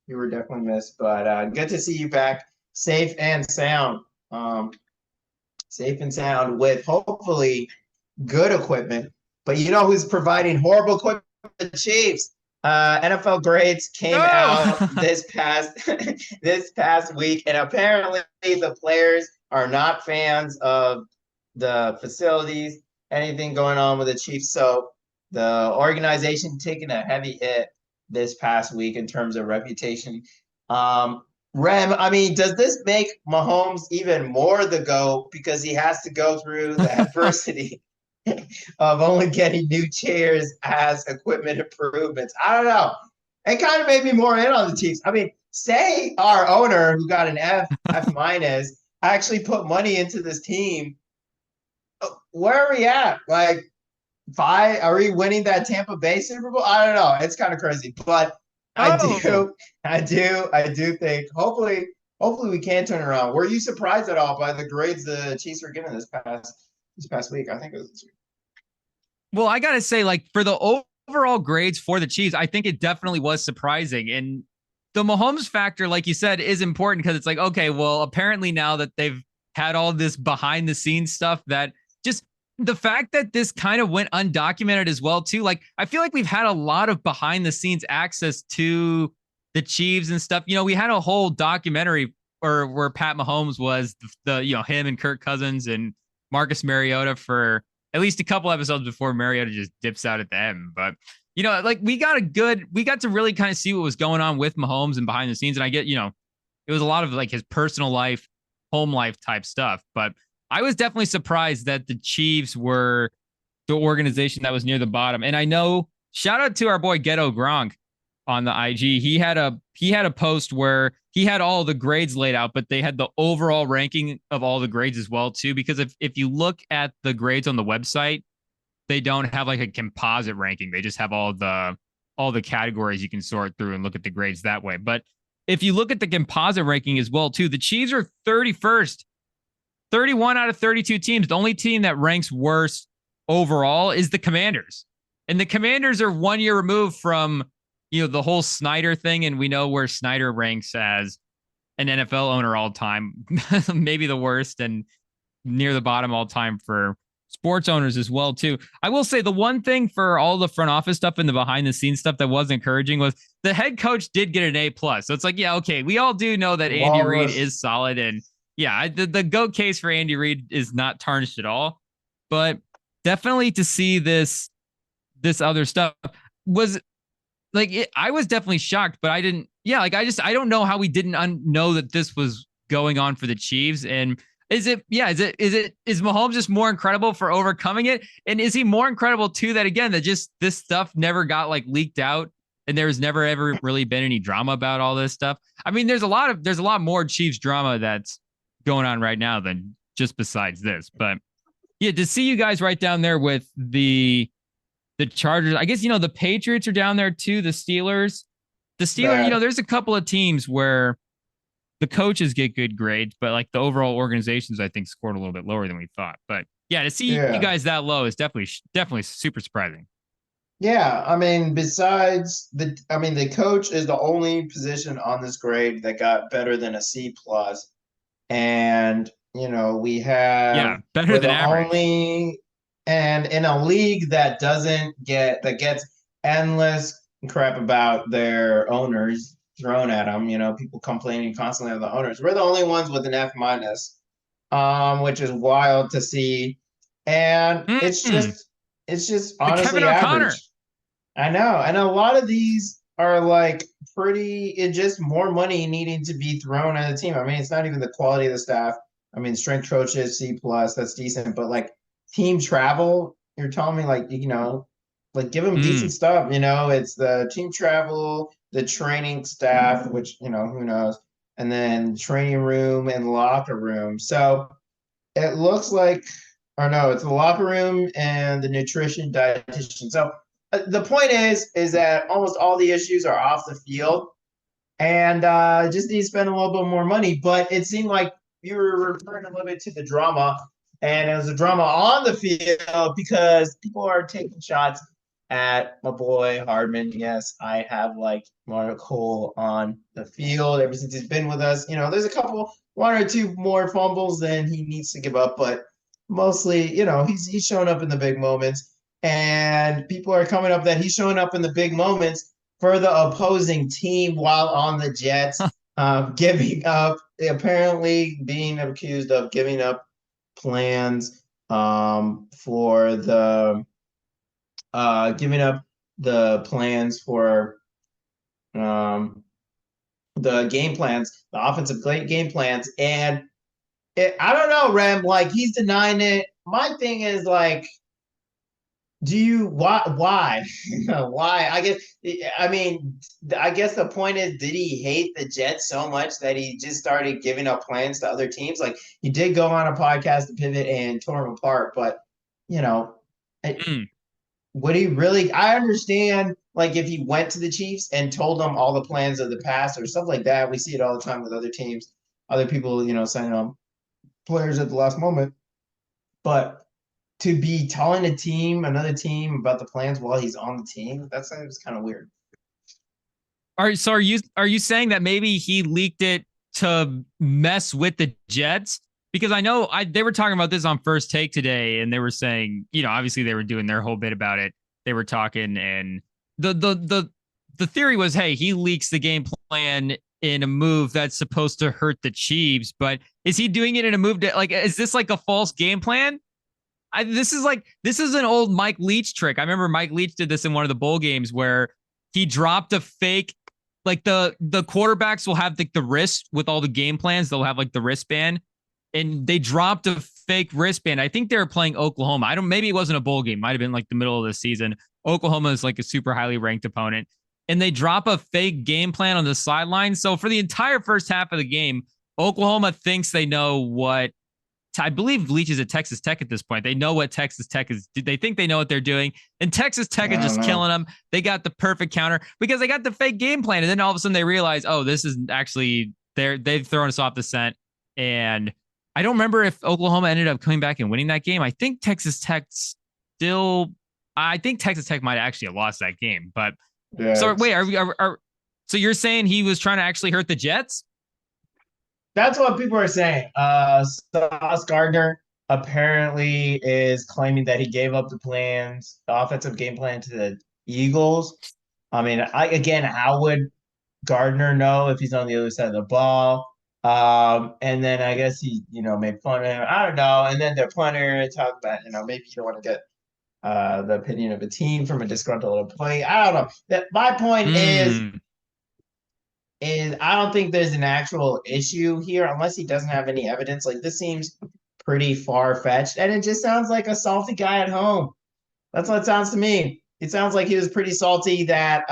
You were definitely missed, but good to see you back, safe and sound. Um, Safe and sound with hopefully good equipment. But you know who's providing horrible equipment? The Chiefs. NFL grades came out Oh, this past this past week, and apparently the players are not fans of the facilities, anything going on with the Chiefs. So the organization taking a heavy hit this past week in terms of reputation. Um, Rem, I mean, does this make Mahomes even more the GOAT because he has to go through the adversity of only getting new chairs as equipment improvements? I don't know. It kind of made me more in on the Chiefs. I mean, say our owner who got an F minus actually put money into this team. Where are we at? Like five? Are we winning that Tampa Bay Super Bowl? I don't know. It's kind of crazy, but I oh. do, I do think hopefully we can turn around. Were you surprised at all by the grades the Chiefs were given this past week? I think it was this week. Well, I gotta say, like for the overall grades for the Chiefs, I think it definitely was surprising. And the Mahomes factor, like you said, is important because it's like, okay, well, apparently now that they've had all this behind the scenes stuff, that just the fact that this kind of went undocumented as well, too. Like, I feel like we've had a lot of behind the scenes access to the Chiefs and stuff. You know, we had a whole documentary or where Pat Mahomes was him and Kirk Cousins and Marcus Mariota for at least a couple episodes before Mariota just dips out at the end. But like we got to really kind of see what was going on with Mahomes and behind the scenes. And I get, it was a lot of like his personal life, home life type stuff. But I was definitely surprised that the Chiefs were the organization that was near the bottom. And I know, shout out to our boy Ghetto Gronk on the IG. He had a post where he had all the grades laid out, but they had the overall ranking of all the grades as well too. Because if you look at the grades on the website, they don't have like a composite ranking. They just have all the categories you can sort through and look at the grades that way. But if you look at the composite ranking as well too, the Chiefs are 31st, 31 out of 32 teams. The only team that ranks worse overall is the Commanders. And the Commanders are 1 year removed from the whole Snyder thing, and we know where Snyder ranks as an NFL owner all time, maybe the worst and near the bottom all time for sports owners as well too. I will say the one thing for all the front office stuff and the behind the scenes stuff that was encouraging was the head coach did get an A plus. So it's like, yeah, okay, we all do know that Andy Reid Walrus. is solid, and yeah, the GOAT case for Andy Reid is not tarnished at all. But definitely to see this other stuff was like I was definitely shocked, but I didn't. Yeah, like I don't know how we didn't know that this was going on for the Chiefs. And is Mahomes just more incredible for overcoming it? And is he more incredible too that again that just this stuff never got like leaked out and there's never ever really been any drama about all this stuff? I mean, there's a lot more Chiefs drama that's going on right now than just besides this. But yeah, to see you guys right down there with the Chargers. I guess the Patriots are down there too. The Steelers. The Steelers. Bad. There's a couple of teams where the coaches get good grades, but like the overall organizations, I think scored a little bit lower than we thought. But yeah, to see you Yeah. guys that low is definitely super surprising. Yeah, I mean, the coach is the only position on this grade that got better than a C plus, and we have Yeah, better we're than the average. only, and in a league that gets endless crap about their owners thrown at them. People complaining constantly of the owners. We're the only ones with an F minus, which is wild to see, and it's Mm-mm. just it's just The Kevin honestly O'Connor. average. I know. And a lot of these are like it's just more money needing to be thrown at the team. I mean, it's not even the quality of the staff. I mean, strength coaches, C plus, that's decent. But like team travel, you're telling me like give them decent Mm. stuff. It's the team travel, the training staff, which, who knows, and then training room and locker room. So it looks like, or no, it's the locker room and the nutrition dietitian. So the point is that almost all the issues are off the field, and just need to spend a little bit more money. But it seemed like you were referring a little bit to the drama, and it was a drama on the field because people are taking shots at my boy Hardman. Yes, I have liked Mecole on the field ever since he's been with us. There's a couple, one or two more fumbles than he needs to give up, but mostly, he's showing up in the big moments. And people are coming up that he's showing up in the big moments for the opposing team while on the Jets, giving up, apparently being accused of giving up plans for the giving up the plans for the game plans, the offensive game plans, and I don't know, Rem. Like he's denying it. My thing is like, do you why why? I guess the point is, did he hate the Jets so much that he just started giving up plans to other teams? Like he did go on a podcast to pivot and tore them apart, but you know. Would he really? I understand, like, if he went to the Chiefs and told them all the plans of the past or stuff like that. We see it all the time with other teams, other people, signing on players at the last moment. But to be telling another team about the plans while he's on the team, that seems kind of weird. Are you saying that maybe he leaked it to mess with the Jets? Because I know they were talking about this on First Take today, and they were saying, obviously they were doing their whole bit about it. They were talking, and the theory was, hey, he leaks the game plan in a move that's supposed to hurt the Chiefs, but is he doing it in a move that, like, is this like a false game plan? This is an old Mike Leach trick. I remember Mike Leach did this in one of the bowl games where he dropped a fake, like the quarterbacks will have the wrist with all the game plans. They'll have like the wristband, and they dropped a fake wristband. I think they were playing Oklahoma. Maybe it wasn't a bowl game. Might have been like the middle of the season. Oklahoma is like a super highly ranked opponent, and they drop a fake game plan on the sideline. So for the entire first half of the game, Oklahoma thinks they know what. I believe Leach is at Texas Tech at this point. They know what Texas Tech is. They think they know what they're doing. And Texas Tech is just killing them. They got the perfect counter because they got the fake game plan. And then all of a sudden they realize, oh, this is actually, they've thrown us off the scent. And I don't remember if Oklahoma ended up coming back and winning that game. I think Texas Tech might actually have lost that game. But yeah, so wait, so you're saying he was trying to actually hurt the Jets? That's what people are saying. Sauce Gardner apparently is claiming that he gave up the offensive game plan to the Eagles. I mean, how would Gardner know if he's on the other side of the ball? And then I guess he, made fun of him. I don't know. And then the punter talked about, maybe you don't want to get the opinion of a team from a disgruntled employee. I don't know. My point is I don't think there's an actual issue here unless he doesn't have any evidence. Like this seems pretty far-fetched, and it just sounds like a salty guy at home. That's what it sounds to me. It sounds like he was pretty salty that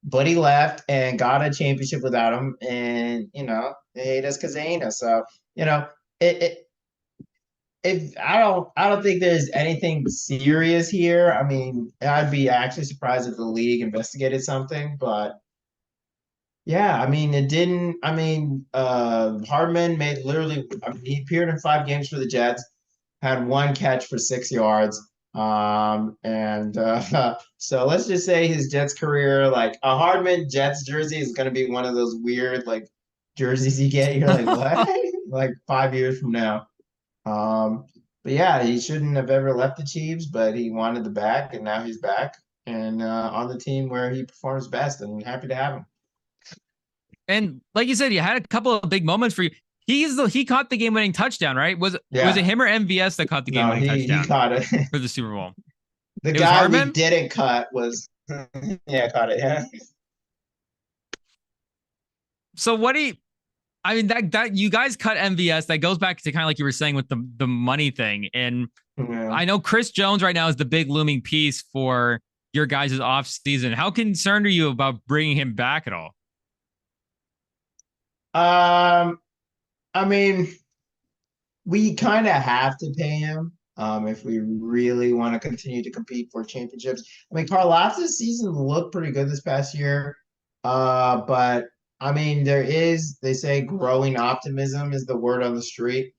Buddy left and got a championship without him, and they hate us because they ain't us. So I don't think there's anything serious here. I mean, I'd be actually surprised if the league investigated something, but. Yeah, I mean, it didn't. I mean, Hardman made literally. I mean, he appeared in 5 games for the Jets, had 1 catch for 6 yards. So let's just say his Jets career, like a Hardman Jets jersey, is going to be one of those weird like jerseys you get. You're like, what? Like 5 years from now. But yeah, he shouldn't have ever left the Chiefs, but he wanted the back, and now he's back and on the team where he performs best, and happy to have him. And like you said, you had a couple of big moments for you. He caught the game-winning touchdown, right? Was it him or MVS that caught the game-winning touchdown? He caught it for the Super Bowl. The guy we didn't cut was caught it. Yeah. So that you guys cut MVS. That goes back to kind of like you were saying with the money thing. And I know Chris Jones right now is the big looming piece for your guys' off season. How concerned are you about bringing him back at all? I mean, we kind of have to pay him if we really want to continue to compete for championships. I mean, Karlaftis' season looked pretty good this past year, but I mean, they say growing optimism is the word on the street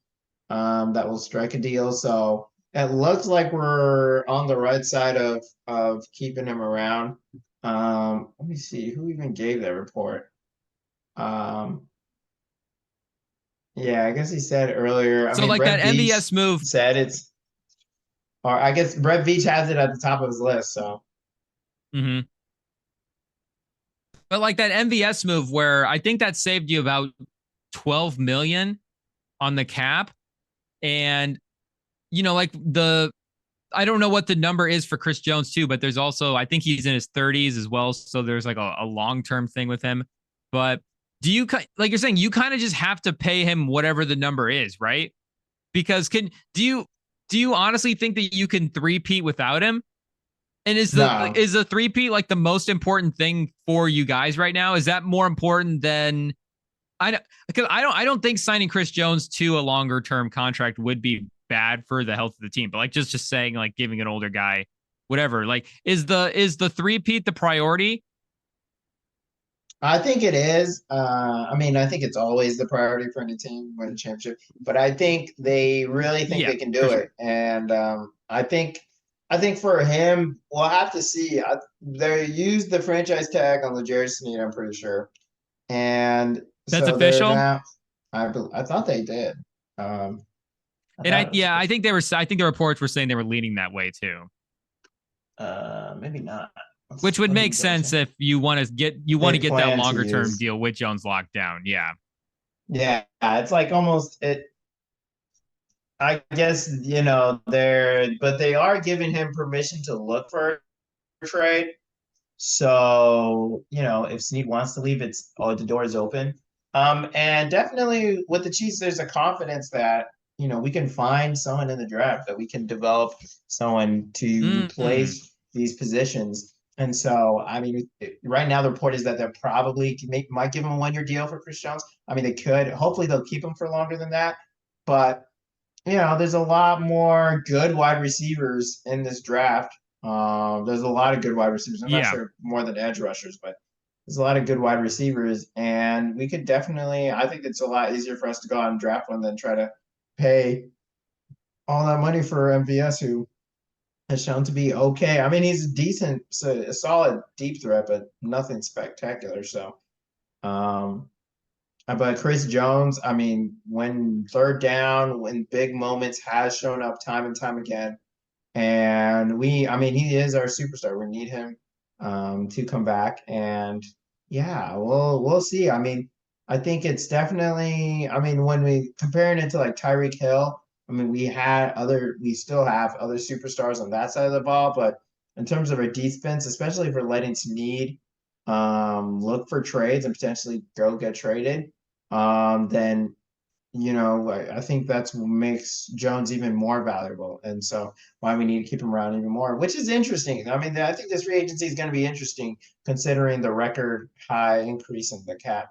that will strike a deal. So it looks like we're on the right side of keeping him around. Let me see who even gave that report. Um, yeah, I guess he said earlier. I So mean, like that Brett Veach MVS move. said it's, or I guess Brett Veach has it at the top of his list. So Mhm. But like that MVS move where I think that saved you about 12 million on the cap. And, like I don't know what the number is for Chris Jones too, but there's also, I think he's in his 30s as well. So there's like a long-term thing with him. But do you, like you're saying, you kind of just have to pay him whatever the number is, right? Because do you honestly think that you can three-peat without him? And no, is the three-peat like the most important thing for you guys right now? Is that more important than I don't think signing Chris Jones to a longer term contract would be bad for the health of the team, but like just saying like giving an older guy whatever, like is the three-peat the priority? I think it is. I mean, I think it's always the priority for any team win a championship, but I think they really think Yeah, they can for do sure. it, and I think for him, we'll have to see. They used the franchise tag on L'Jarius Sneed, I'm pretty sure, and That's so they're official. now. I thought they did. Um, I And thought it was I official. think I think the reports were saying they were leaning that way too. Maybe not. Which would Let me make double sense check. if you want to They get that plan to longer term use. deal with Jones locked down. Yeah. Yeah, it's like almost it. I guess but they are giving him permission to look for a trade. So if Snead wants to leave, the door is open. And definitely with the Chiefs, there's a confidence that we can find someone in the draft that we can develop someone to Mm-hmm. replace these positions. And so, I mean, right now the report is that they'll probably might give him a 1 year deal for Chris Jones. I mean, they could. Hopefully, they'll keep him for longer than that. But there's a lot more good wide receivers in this draft. There's a lot of good wide receivers. I'm not Yeah. sure more than edge rushers, but there's a lot of good wide receivers, and we could definitely. I think it's a lot easier for us to go out and draft one than try to pay all that money for MVS, who has shown to be okay. I mean, he's a decent, a solid deep threat, but nothing spectacular. So, um, but Chris Jones, I mean, when third down, when big moments, has shown up time and time again. And I mean, he is our superstar. We need him to come back. And yeah, we'll see. I mean, I think it's definitely. I mean, when we comparing it to like Tyreek Hill, I mean, we still have other superstars on that side of the ball, but in terms of our defense, especially if we're letting Snead look for trades and potentially go get traded, then I think that's what makes Jones even more valuable. And so why we need to keep him around even more, which is interesting. I mean, I think this free agency is going to be interesting considering the record high increase in the cap.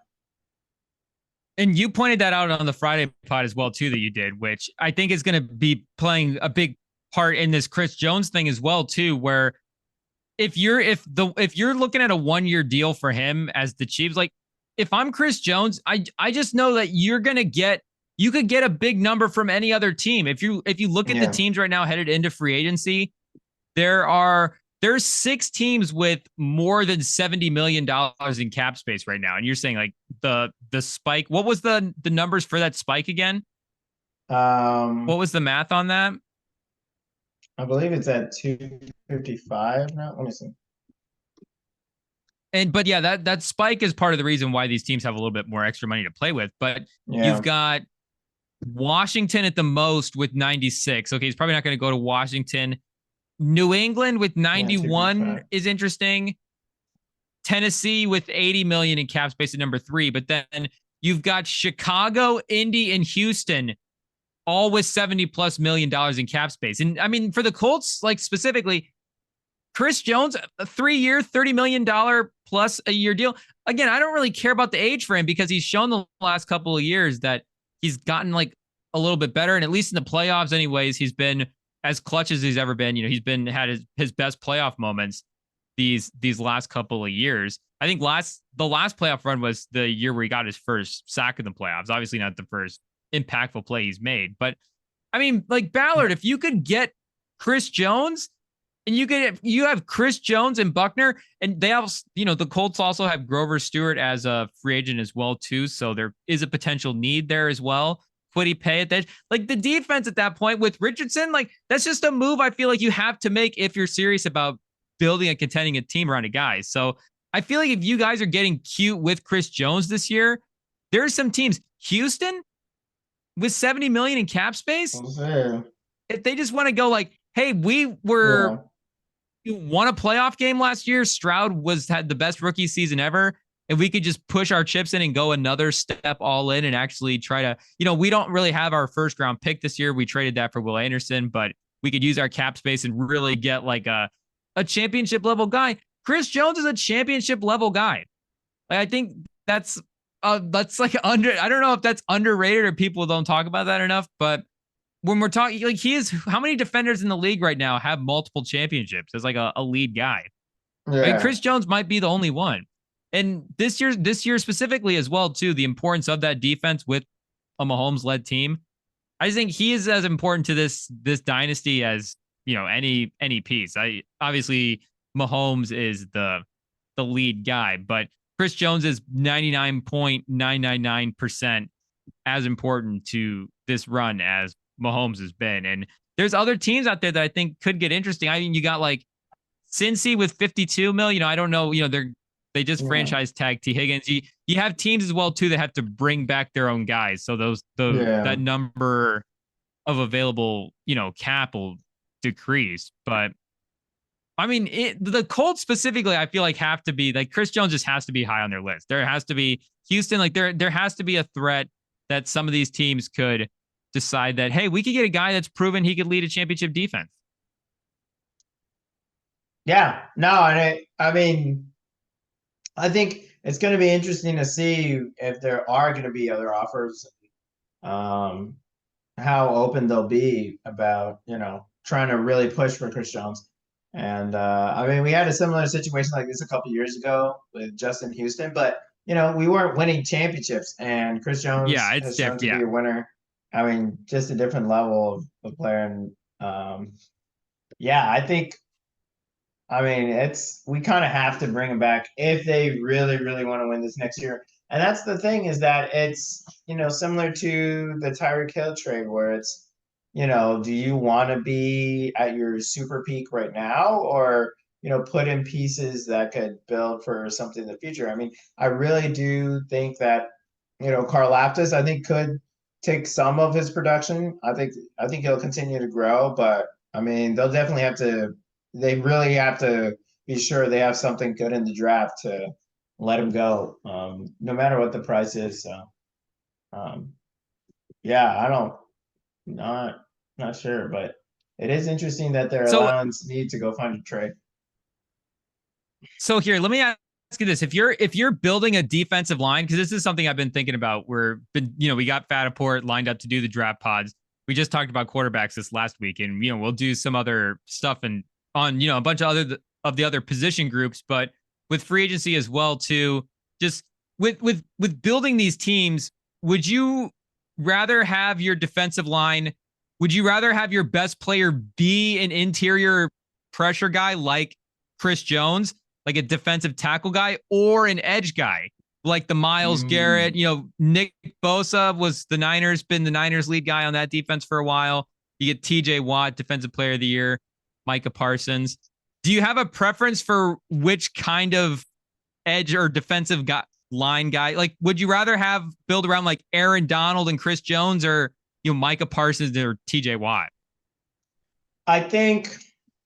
And you pointed that out on the Friday pod as well too that you did, which I think is going to be playing a big part in this Chris Jones thing as well too, where if you're looking at a 1 year deal for him as the Chiefs, like if I'm Chris Jones, I just know that you could get a big number from any other team. If you look at the Yeah. teams right now headed into free agency, there's 6 teams with more than $70 million in cap space right now. And you're saying like the spike, what was the numbers for that spike again? What Um, was the math on that? I believe it's at 255 now. Let me see. But yeah, that spike is part of the reason why these teams have a little bit more extra money to play with. But you've Yeah. got Washington at the most with 96. Okay, he's probably not going to go to Washington. New England with Yeah, 91 255. is interesting. Tennessee with 80 million in cap space at number 3, but then you've got Chicago, Indy, and Houston all with 70 plus $1 million in cap space. And I mean, for the Colts, like specifically, Chris Jones, a 3 year, $30 million plus a year deal. Again, I don't really care about the age for him because he's shown the last couple of years that he's gotten like a little bit better. And at least in the playoffs, anyways, he's been as clutch as he's ever been. He's been had his best playoff moments these last couple of years. I think the last playoff run was the year where he got his first sack in the playoffs. Obviously not the first impactful play he's made, but I mean, like Ballard, if you could get Chris Jones and you have Chris Jones and Buckner, and they have, the Colts also have Grover Stewart as a free agent as well too. So there is a potential need there as well. Quiddy Pay at that, like the defense at that point with Richardson, like that's just a move I feel like you have to make if you're serious about building and contending a team around a guy. So I feel like if you guys are getting cute with Chris Jones this year, there are some teams, Houston with 70 million in cap space. If they just want to go like, hey, we won a playoff game last year. Stroud had the best rookie season ever. If we could just push our chips in and go another step all in and actually try to, we don't really have our first round pick this year. We traded that for Will Anderson, but we could use our cap space and really get like a championship level guy. Chris Jones is a championship level guy. Like, I think that's like I don't know if that's underrated or people don't talk about that enough, but when we're talking, like, how many defenders in the league right now have multiple championships as like a lead guy? Yeah. Like, Chris Jones might be the only one. And this year specifically as well too, the importance of that defense with a Mahomes led team. I think he is as important to this dynasty as, any piece. Obviously Mahomes is the lead guy, but Chris Jones is 99.999% as important to this run as Mahomes has been. And there's other teams out there that I think could get interesting. I mean, you got like Cincy with 52 million. I don't know, they just franchise tag T Higgins. You have teams as well too that have to bring back their own guys. So that number of available, cap will decrease. But I mean, the Colts specifically, I feel like have to be like Chris Jones just has to be high on their list. There has to be Houston, like there has to be a threat that some of these teams could decide that, hey, we could get a guy that's proven he could lead a championship defense. Yeah, no, and I mean, I think it's going to be interesting to see if there are going to be other offers, how open they'll be about, trying to really push for Chris Jones. And I mean, we had a similar situation like this a couple years ago with Justin Houston, but we weren't winning championships, and Chris Jones has shown to be a winner. I mean, just a different level of player, and I think. I mean, we kind of have to bring him back if they really, really want to win this next year. And that's the thing, is that it's, similar to the Tyreek Hill trade where it's, do you want to be at your super peak right now, or, put in pieces that could build for something in the future? I mean, I really do think that, Karlaftis, I think, could take some of his production. I think he'll continue to grow, but I mean, they really have to be sure they have something good in the draft to let him go, no matter what the price is. So, not sure, but it is interesting that their allowance need to go find a trade. So here, let me ask you this: if you're building a defensive line, because this is something I've been thinking about. We got Fataport lined up to do the draft pods. We just talked about quarterbacks this last week, and we'll do some other stuff and on a bunch of the other position groups, but with free agency as well too. Just with building these teams, would you rather have your defensive line? Would you rather have your best player be an interior pressure guy like Chris Jones, like a defensive tackle guy, or an edge guy like the Myles Garrett? Nick Bosa been the Niners lead guy on that defense for a while. You get TJ Watt, defensive player of the year. Micah Parsons. Do you have a preference for which kind of edge or defensive line guy? Like, would you rather build around like Aaron Donald and Chris Jones, or Micah Parsons or TJ Watt? I think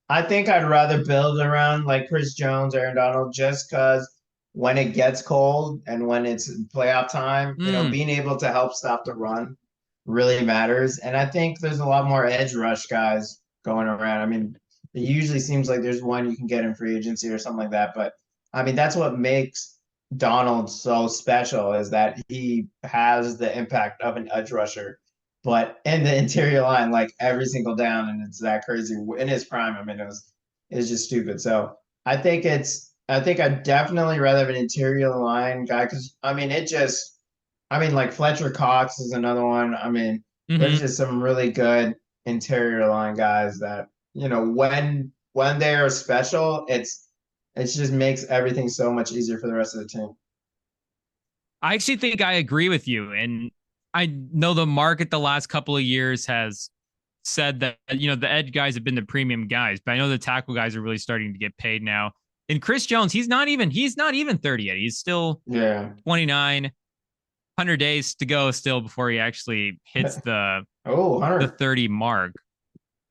I'd rather build around like Chris Jones, Aaron Donald, just because when it gets cold and when it's playoff time, being able to help stop the run really matters. And I think there's a lot more edge rush guys going around. I mean, it usually seems like there's one you can get in free agency or something like that. But I mean, that's what makes Donald so special, is that he has the impact of an edge rusher, but in the interior line, like every single down, and it's that crazy in his prime. I mean, it's just stupid. So I think I'd definitely rather have an interior line guy, because I mean, like Fletcher Cox is another one. I mean, there's just some really good interior line guys that, when they are special, it just makes everything so much easier for the rest of the team. I actually think I agree with you. And I know the market the last couple of years has said that, the edge guys have been the premium guys, but I know the tackle guys are really starting to get paid now. And Chris Jones, he's not even 30 yet. He's still 29, 100 days to go still before he actually hits the 30 mark.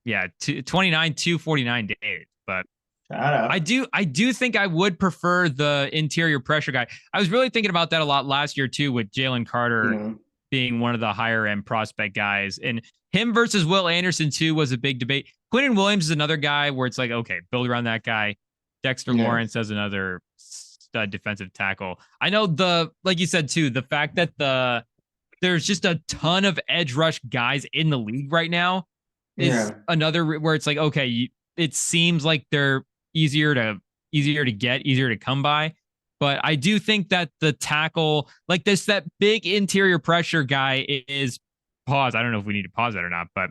Yeah, 29, 249 days. But I do think I would prefer the interior pressure guy. I was really thinking about that a lot last year too, with Jalen Carter being one of the higher end prospect guys, and him versus Will Anderson too was a big debate. Quinnen Williams is another guy where it's like, okay, build around that guy. Dexter Lawrence as another stud defensive tackle. I know like you said too, the fact that there's just a ton of edge rush guys in the league right now is another where it's like, okay, it seems like they're easier to get, easier to come by. But I do think that the tackle, like that big interior pressure guy is pause. I don't know if we need to pause that or not, but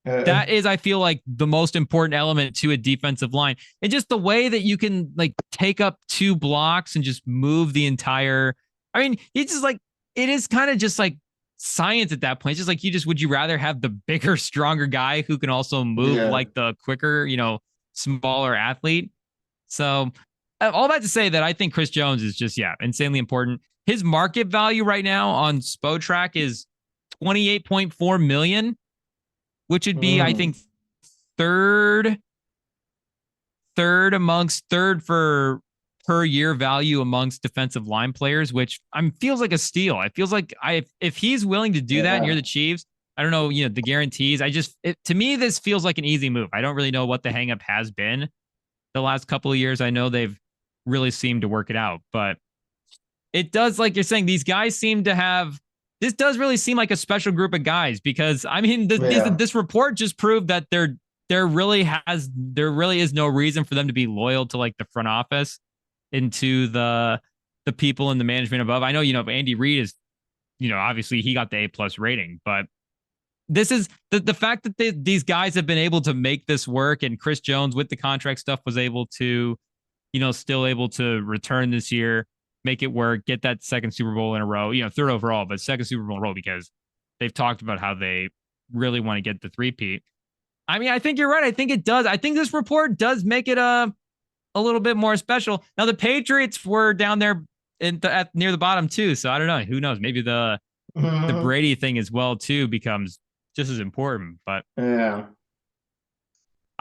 that is, I feel like, the most important element to a defensive line. And just the way that you can like take up 2 blocks and just move the entire, I mean, it's just like, it is kind of just like science at that point. It's just like, would you rather have the bigger, stronger guy who can also move like the quicker, smaller athlete? So all that to say that I think Chris Jones is just, insanely important. His market value right now on Spotrac is 28.4 million, which would be, I think, third for per year value amongst defensive line players, which feels like a steal. It feels like if he's willing to do that and you're the Chiefs, I don't know, the guarantees. To me, this feels like an easy move. I don't really know what the hangup has been the last couple of years. I know they've really seemed to work it out, but it does, like you're saying, these guys seem to have, this does really seem like a special group of guys, because I mean, this report just proved that there really is no reason for them to be loyal to like the front office and to the people in the management above. I know, Andy Reid is, obviously he got the A+ rating, but this is the fact that these guys have been able to make this work, and Chris Jones with the contract stuff was able to, still able to return this year, make it work, get that second Super Bowl in a row, third overall, but second Super Bowl in a row, because they've talked about how they really want to get the three-peat. I mean, I think you're right. I think it does. I think this report does make it a little bit more special. Now, the Patriots were down there near the bottom too, so I don't know. Who knows? Maybe the Brady thing as well too becomes just as important. But I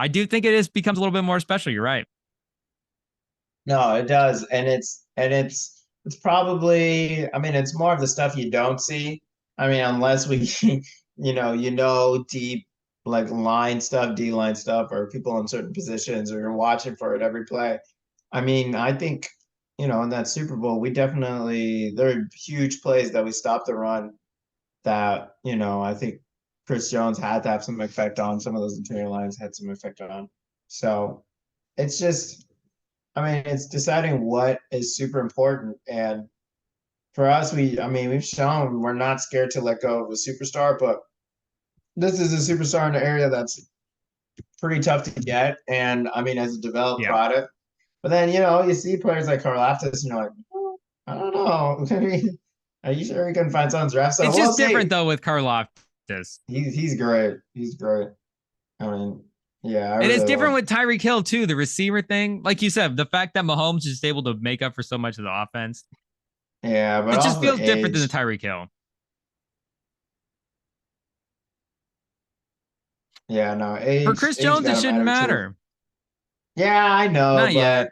do think becomes a little bit more special. You're right. No, it does, and it's probably, I mean, it's more of the stuff you don't see. I mean, unless we, deep like line stuff, D line stuff, or people in certain positions, or you're watching for it every play. I mean, I think, in that Super Bowl, there are huge plays that we stopped the run that, I think Chris Jones had to have some effect on. Some of those interior lines had some effect on. So it's just, I mean, it's deciding what is super important. And for us, we've shown we're not scared to let go of a superstar, but this is a superstar in an area that's pretty tough to get. And I mean, as a developed product, but then, you see players like Karlaftis and you're like, oh, I don't know. I mean, are you sure we can find someone's draft? So it's just different though with Karlaftis. He's great. He's great. I mean, yeah. And it's different with Tyreek Hill too, the receiver thing. Like you said, the fact that Mahomes is able to make up for so much of the offense. Yeah, but it just feels different than the Tyreek Hill. Yeah, no. For Chris Jones, it shouldn't matter. Too. Yeah, I know, not yet.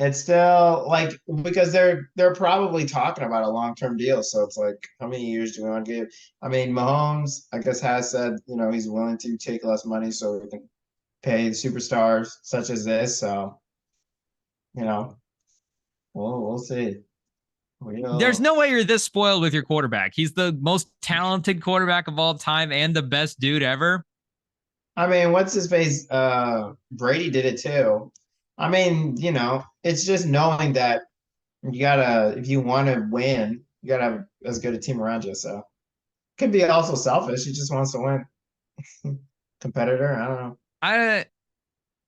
It's still like, because they're probably talking about a long-term deal. So it's like, how many years do we want to give? I mean, Mahomes, I guess, has said, he's willing to take less money so we can pay superstars such as this. So, we'll see. There's no way you're this spoiled with your quarterback. He's the most talented quarterback of all time and the best dude ever. I mean, what's his face? Brady did it too. I mean, it's just knowing that if you want to win, you gotta have as good a team around you. So could be also selfish. He just wants to win. competitor. I don't know.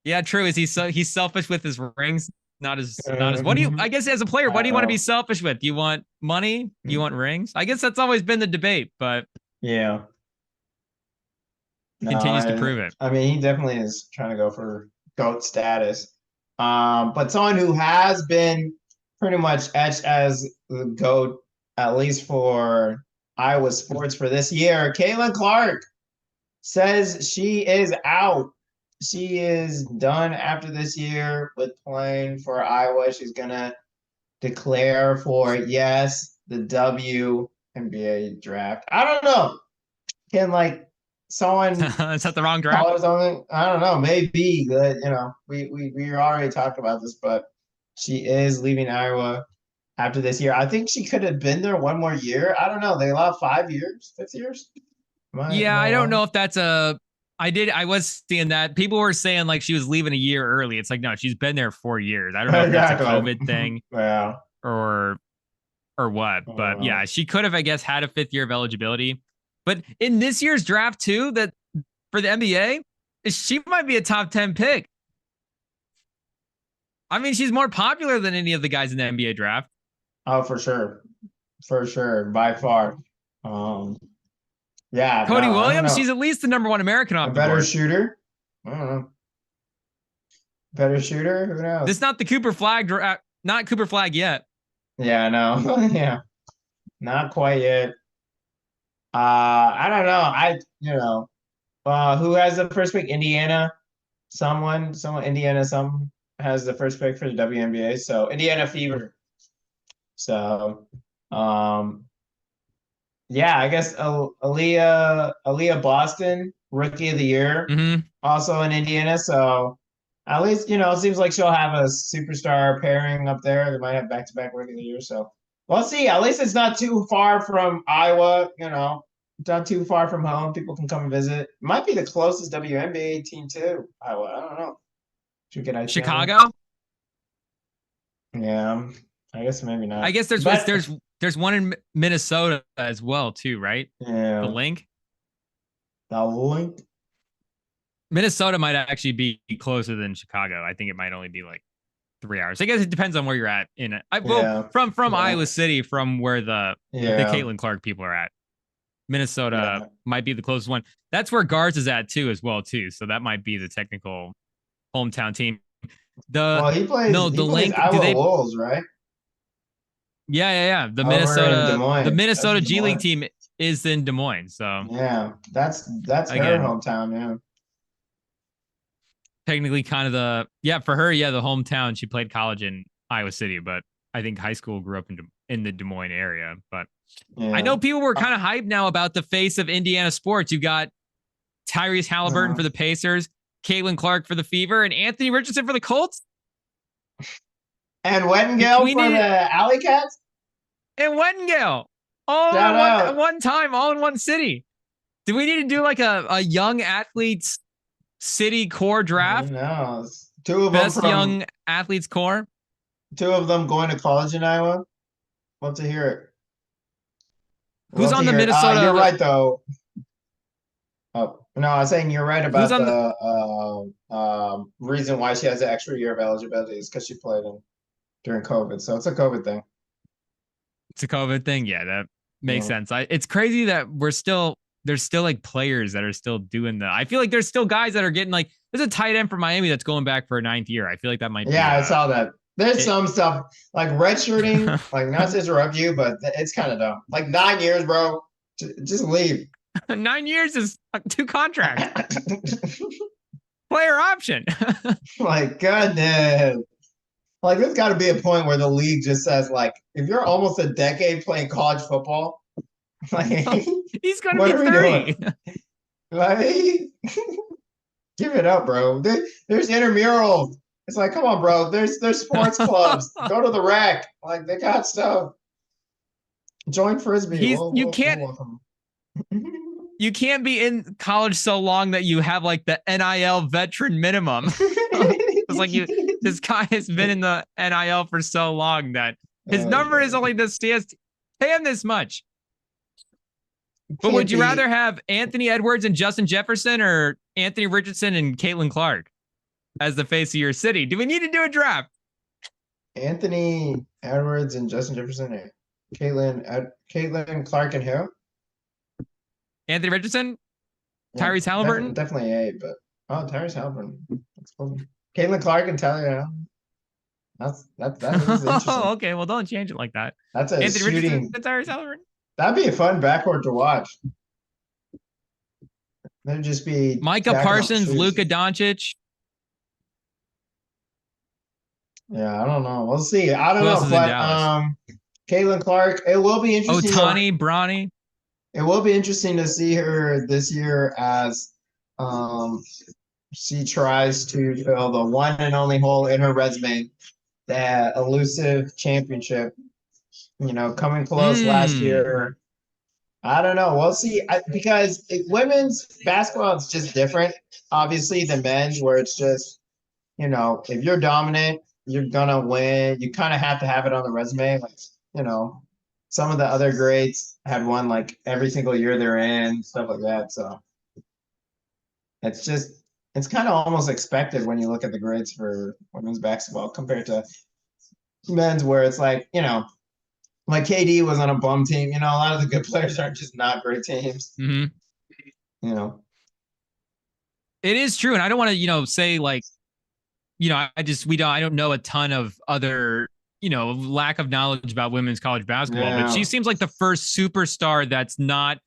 Yeah, true. Is he's selfish with his rings? Not as what do you, I guess as a player, what do you want to be selfish with? Do you want money? Do you want rings? I guess that's always been the debate, but yeah. continues to prove it. I mean, he definitely is trying to go for GOAT status. But someone who has been pretty much etched as the GOAT, at least for Iowa sports for this year, Caitlin Clark says she is out. She is done after this year with playing for Iowa. She's gonna declare for, yes, the WNBA draft. I don't know. Can like someone is that the wrong draft? call or something? I don't know. Maybe that, we already talked about this, but she is leaving Iowa after this year. I think she could have been there one more year. I don't know. They allow 5 years, 6 years. Yeah, I don't know if that's I was seeing that people were saying like she was leaving a year early. It's like, no, she's been there 4 years. I don't know if that's a COVID thing or what, but yeah, she could have, I guess, had a 5th year of eligibility. But in this year's draft too, that for the NBA, she might be a top 10 pick. I mean, she's more popular than any of the guys in the NBA draft. Oh, for sure, by far. Yeah, Cody Williams, she's at least the #1 American off the board. Better shooter. I don't know. Better shooter. Who knows? This is not the Cooper Flag draft. Not Cooper Flag yet. Yeah, no. Yeah, not quite yet. I don't know. Who has the first pick? Indiana. Someone. Indiana. Some has the first pick for the WNBA. So Indiana Fever. So, yeah, I guess Aaliyah Boston, Rookie of the Year, also in Indiana. So at least, it seems like she'll have a superstar pairing up there. They might have back-to-back Rookie of the Year. So we'll see. At least it's not too far from Iowa, not too far from home. People can come and visit. Might be the closest WNBA team to Iowa. I don't know. Should get Chicago? Yeah, I guess maybe not. I guess there's one in Minnesota as well too, right? Yeah. The link. The Minnesota might actually be closer than Chicago. I think it might only be like 3 hours. I guess it depends on where you're at in it. From Iowa City, from where the Caitlin Clark people are at. Minnesota might be the closest one. That's where Garza is at too, as well too. So that might be the technical hometown team. He plays Iowa Wolves, right? Yeah. The Minnesota G League team is in Des Moines. So yeah, that's her hometown. Yeah, technically, kind of for her, the hometown. She played college in Iowa City, but I think high school grew up in the Des Moines area. But I know people were kind of hyped now about the face of Indiana sports. You got Tyrese Halliburton for the Pacers, Caitlin Clark for the Fever, and Anthony Richardson for the Colts. And Wettengale for the Alley Cats. And Wettengale. All at one time, all in one city. Do we need to do like a young athletes city core draft? No. 2 of Best them young athletes core. 2 of them going to college in Iowa. Love to hear it. Who's on the Minnesota? You're right, though. Oh, no, I was saying you're right about the reason why she has an extra year of eligibility is because she played during COVID. So it's a COVID thing. It's a COVID thing. Yeah, that makes sense. It's crazy that there's still like players that are still doing I feel like there's still guys that are getting like, there's a tight end from Miami that's going back for a 9th year. I feel like that might be. Yeah, I saw that. There's some stuff like redshirting, like not to interrupt you, but it's kind of dumb. Like 9 years, bro. Just leave. 9 years is 2 contracts. Player option. Like, goodness. Like, there's got to be a point where the league just says, like, if you're almost a decade playing college football, like, he's going to be 30. Like, give it up, bro. There's intramurals. It's like, come on, bro. There's sports clubs. Go to the rec. Like, they got stuff. Join Frisbee. You can't be in college so long that you have like the NIL veteran minimum. It's like this guy has been in the NIL for so long that his number is only this. He has to pay him this much. But would can't you rather be have Anthony Edwards and Justin Jefferson or Anthony Richardson and Caitlin Clark as the face of your city? Do we need to do a draft? Anthony Edwards and Justin Jefferson and Caitlin Clark and who? Anthony Richardson, Yeah, Tyrese Halliburton. definitely A, but Tyrese Halliburton. Caitlin Clark and Talia. That is interesting. Okay, well, don't change it like that. That's a Anthony Richardson shooting. and Tyrese Halliburton. That'd be a fun backcourt to watch. That'd just be Micah Parsons, Luka Doncic. Yeah, I don't know. We'll see. I don't Who else know, is in but Dallas? Caitlin Clark. It will be interesting. Otani, Bronny. It will be interesting to see her this year as she tries to fill the one and only hole in her resume, that elusive championship. You know, coming close last year. I don't know. We'll see. Because women's basketball is just different, obviously, than men's, where it's just, you know, if you're dominant, you're gonna win. You kind of have to have it on the resume. Like, you know, some of the other greats had won like every single year they're in, stuff like that. So it's kind of almost expected when you look at the grades for women's basketball compared to men's, where it's like, you know, like KD was on a bum team. You know, a lot of the good players aren't just not great teams. Mm-hmm. You know, it is true, and I don't want to, you know, say like, you know, I don't know a ton of other, you know, lack of knowledge about women's college basketball, but she seems like the first superstar that's not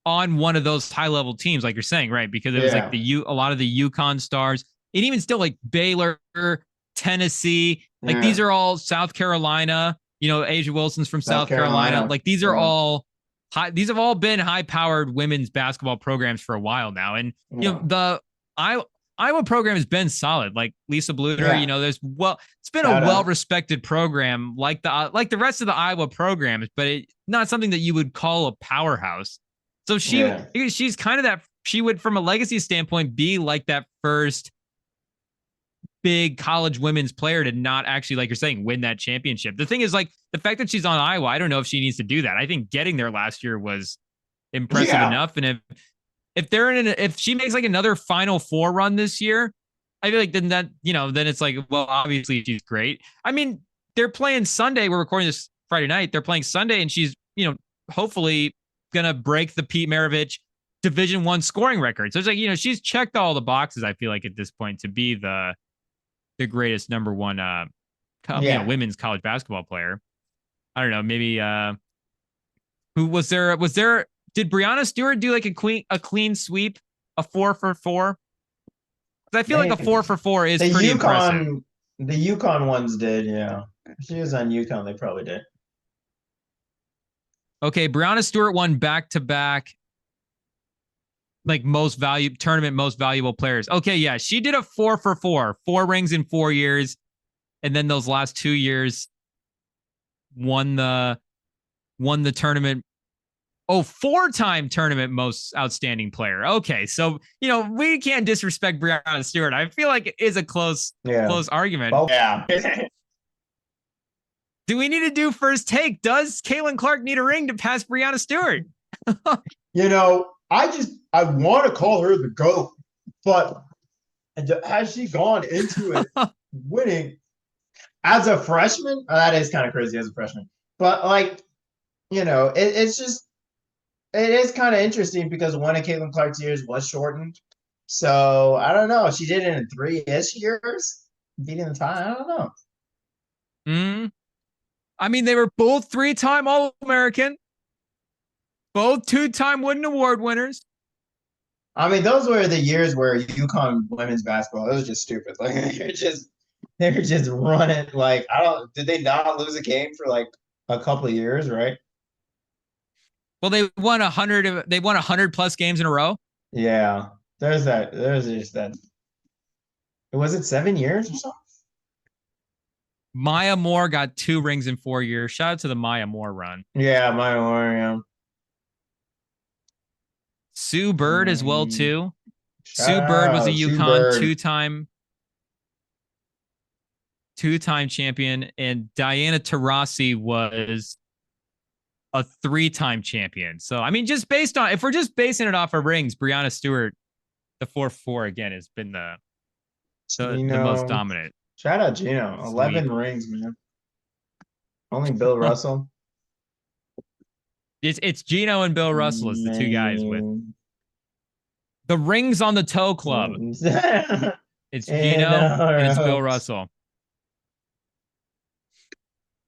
on one of those high level teams, like you're saying, right? Because it was like a lot of the UConn stars, and even still like Baylor, Tennessee, like these are all South Carolina. You know, Asia Wilson's from South Carolina. Like these are all high. These have all been high powered women's basketball programs for a while now, and you know the Iowa program has been solid. Like Lisa Bluter, you know, it's been a well-respected program like the rest of the Iowa programs, but it's not something that you would call a powerhouse. So she's kind of that. She would, from a legacy standpoint, be like that first big college women's player to not actually, like you're saying, win that championship. The thing is, like, the fact that she's on Iowa, I don't know if she needs to do that. I think getting there last year was impressive enough, and if she makes like another Final Four run this year, I feel like then it's like, well, obviously she's great. I mean, they're playing Sunday. We're recording this Friday night. They're playing Sunday, and she's, you know, hopefully gonna break the Pete Maravich Division I scoring record. So it's like, you know, she's checked all the boxes, I feel like, at this point, to be the greatest number one you know, women's college basketball player. I don't know, maybe who was there? Did Breanna Stewart do like a clean sweep, a 4 for 4? Because I feel like a 4 for 4 is pretty impressive. The UConn ones did, yeah. If she was on UConn, they probably did. Okay, Breanna Stewart won back-to-back like tournament most valuable players. Okay, yeah, she did a 4 for 4, 4 rings in 4 years, and then those last 2 years won the tournament. Oh, 4-time tournament most outstanding player. Okay, so, you know, we can't disrespect Breanna Stewart. I feel like it is a close argument. Oh, yeah. Do we need to do first take? Does Caitlin Clark need a ring to pass Breanna Stewart? You know, I want to call her the GOAT, but has she gone into it winning as a freshman? That is kind of crazy as a freshman. But, like, you know, it is kind of interesting because one of Caitlin Clark's years was shortened. So, I don't know. She did it in 3-ish years, beating the tie. I don't know. I mean, they were both 3-time All-American, both 2-time Wooden Award winners. I mean, those were the years where UConn women's basketball, it was just stupid. Like, they were just running. Like, did they not lose a game for like a couple of years, right? Well, they won 100. They won 100 plus games in a row. Yeah, there's just that. Was it 7 years or something? Maya Moore got 2 rings in 4 years. Shout out to the Maya Moore run. Yeah, Maya Moore. Yeah. Sue Bird as well too. Sue Bird was a UConn 2-time champion, and Diana Taurasi was a 3-time champion. So, I mean, just based on, if we're just basing it off of rings, Breanna Stewart, the 4-4 again, has been the most dominant. Shout out Gino. 11 rings, man. Only Bill Russell. It's Gino and Bill Russell as the two guys with the rings on the toe club. It's Gino and it's Bill Russell.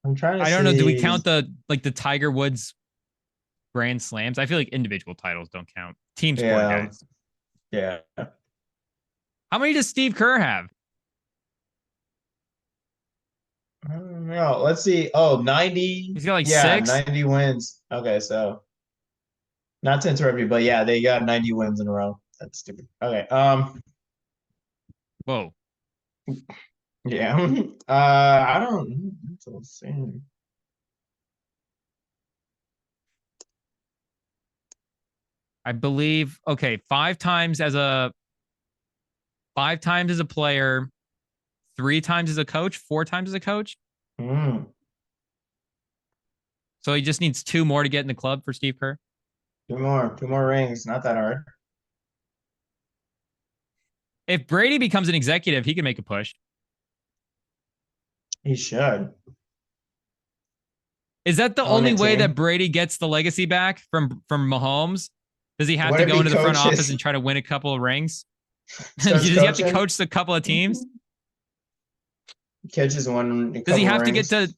I'm trying to I don't know. Do we count the Tiger Woods Grand Slams? I feel like individual titles don't count. Team sport guys. Yeah. How many does Steve Kerr have? I don't know. Let's see. Oh, 90. He's got like 6? 90 wins. Okay, so not to interrupt you, but yeah, they got 90 wins in a row. That's stupid. Okay. Whoa. Yeah. I don't. That's insane. I believe. Okay, 5 times as a player, 3 times as a coach, 4 times as a coach. So he just needs 2 more to get in the club for Steve Kerr. 2 more rings. Not that hard. If Brady becomes an executive, he can make a push. He should. Is that the only way that Brady gets the legacy back from Mahomes? Does he have to go into the front office and try to win a couple of rings? Does he have to coach a couple of teams? Catches one. Does he have to get to?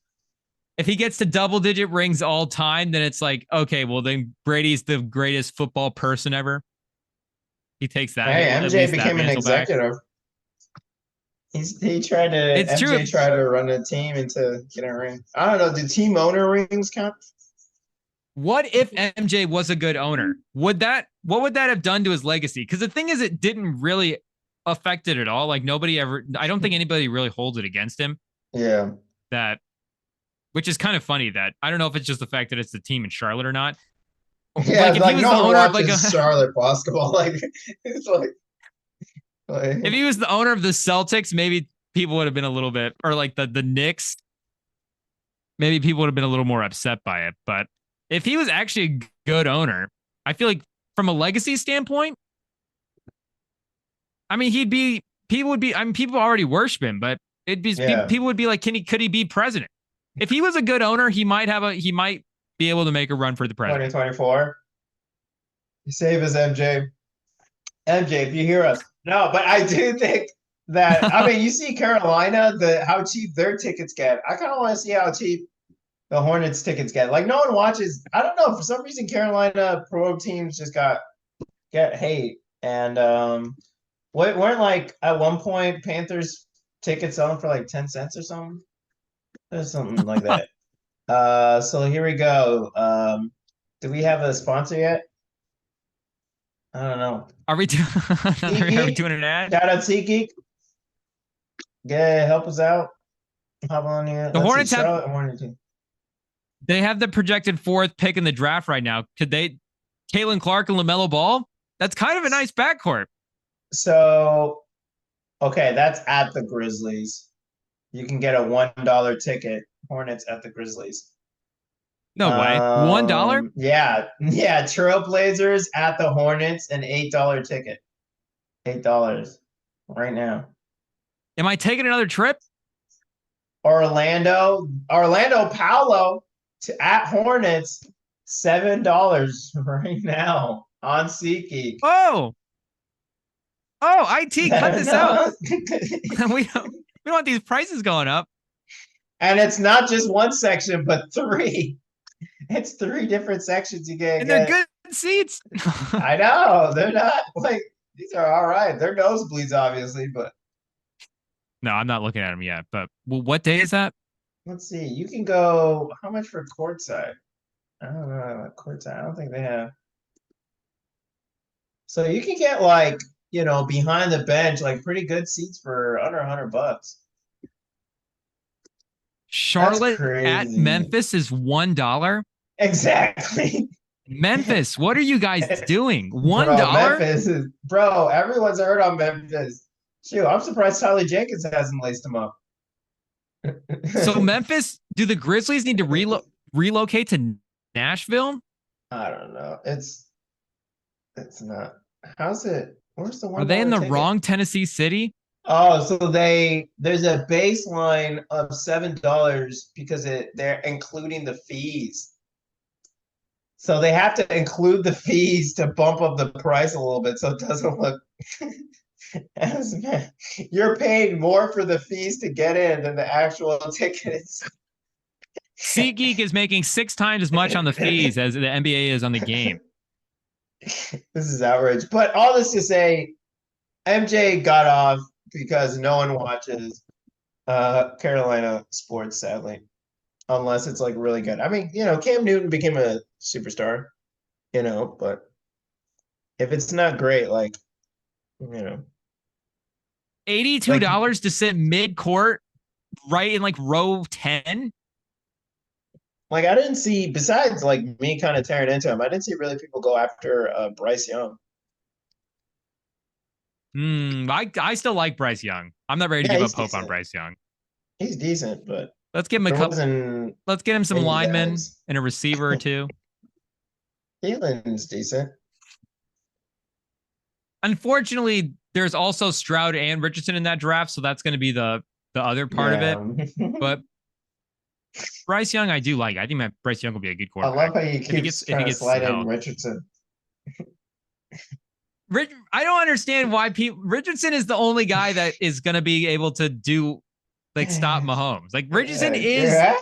If he gets to double-digit rings all time, then it's like, okay, well then Brady's the greatest football person ever. He takes that. Hey, MJ became an executive. He tried to. It's true. MJ tried to run a team into getting a ring. I don't know. Do team owner rings count? What if MJ was a good owner? What would that have done to his legacy? Because the thing is, it didn't really affect it at all. Like nobody ever. I don't think anybody really holds it against him. Yeah. Which is kind of funny. That I don't know if it's just the fact that it's the team in Charlotte or not. Yeah, like if he was no one watches Charlotte basketball. Like it's like if he was the owner of the Celtics, maybe people would have been a little bit, or like the Knicks, maybe people would have been a little more upset by it. But if he was actually a good owner, I feel like from a legacy standpoint, I mean, people would be, I mean, people already worship him, but people would be like, could he be president? If he was a good owner, he might be able to make a run for the president. 2024. Save us, MJ. MJ, if you hear us. No, but I do think that, I mean, you see Carolina, how cheap their tickets get. I kind of want to see how cheap the Hornets tickets get. Like, no one watches. I don't know. For some reason, Carolina pro teams just get hate. And weren't like at one point Panthers tickets selling for like 10 cents or something? There's something like that. So here we go. Do we have a sponsor yet? I don't know. Are we doing an ad? Shout out SeatGeek. Yeah, help us out. Hop on here. The Hornets they have the projected 4th pick in the draft right now. Could they Caitlin Clark and LaMelo Ball? That's kind of a nice backcourt. So okay, that's at the Grizzlies. You can get a $1 ticket. Hornets at the Grizzlies. No way. $1? Yeah. Trailblazers at the Hornets, an $8 ticket. $8 right now. Am I taking another trip? Orlando Paolo at Hornets, $7 right now on SeatGeek. Oh, IT, cut this out. We don't want these prices going up. And it's not just one section, but 3. It's 3 different sections you get. And they're good seats. I know. They're not like, these are all right. They're nosebleeds, obviously, but. No, I'm not looking at them yet. But what day is that? Let's see. You can go, how much for courtside? I don't know. Courtside. I don't think they have. So you can get like, behind the bench, like pretty good seats for under $100. Charlotte at Memphis is $1. Exactly. Memphis, what are you guys doing? $1? Memphis is, everyone's heard on Memphis. Shoot, I'm surprised Tyler Jenkins hasn't laced him up. So Memphis, do the Grizzlies need to relocate to Nashville? I don't know. It's not. How's it? Where's the Are they in $1 the ticket? wrong Tennessee city? Oh, so there's a baseline of $7 because they're including the fees. So they have to include the fees to bump up the price a little bit so it doesn't look as bad. You're paying more for the fees to get in than the actual tickets. SeatGeek is making 6 times as much on the fees as the NBA is on the game. This is outrage. But all this to say, MJ got off because no one watches Carolina sports, sadly, unless it's like really good. I mean, Cam Newton became a superstar, but if it's not great, like, like $82 to sit mid-court right in like row 10? like I didn't see, besides like me kind of tearing into him, I didn't see really people go after Bryce Young. I still like Bryce Young. I'm not ready to Yeah, give he's up hope on decent. Bryce Young. He's decent, but Let's give him a there couple. wasn't Let's get him some any linemen guys. and a receiver or two. Thielens decent. Unfortunately, there's also Stroud and Richardson in that draft, so that's going to be the other part of it. Yeah. But Bryce Young, I do like. I think that Bryce Young will be a good I quarterback love how you if he keep gets trying to some slide in help. Richardson. I don't understand why Richardson is the only guy that is going to be able to do stop Mahomes. Like Richardson is Yeah.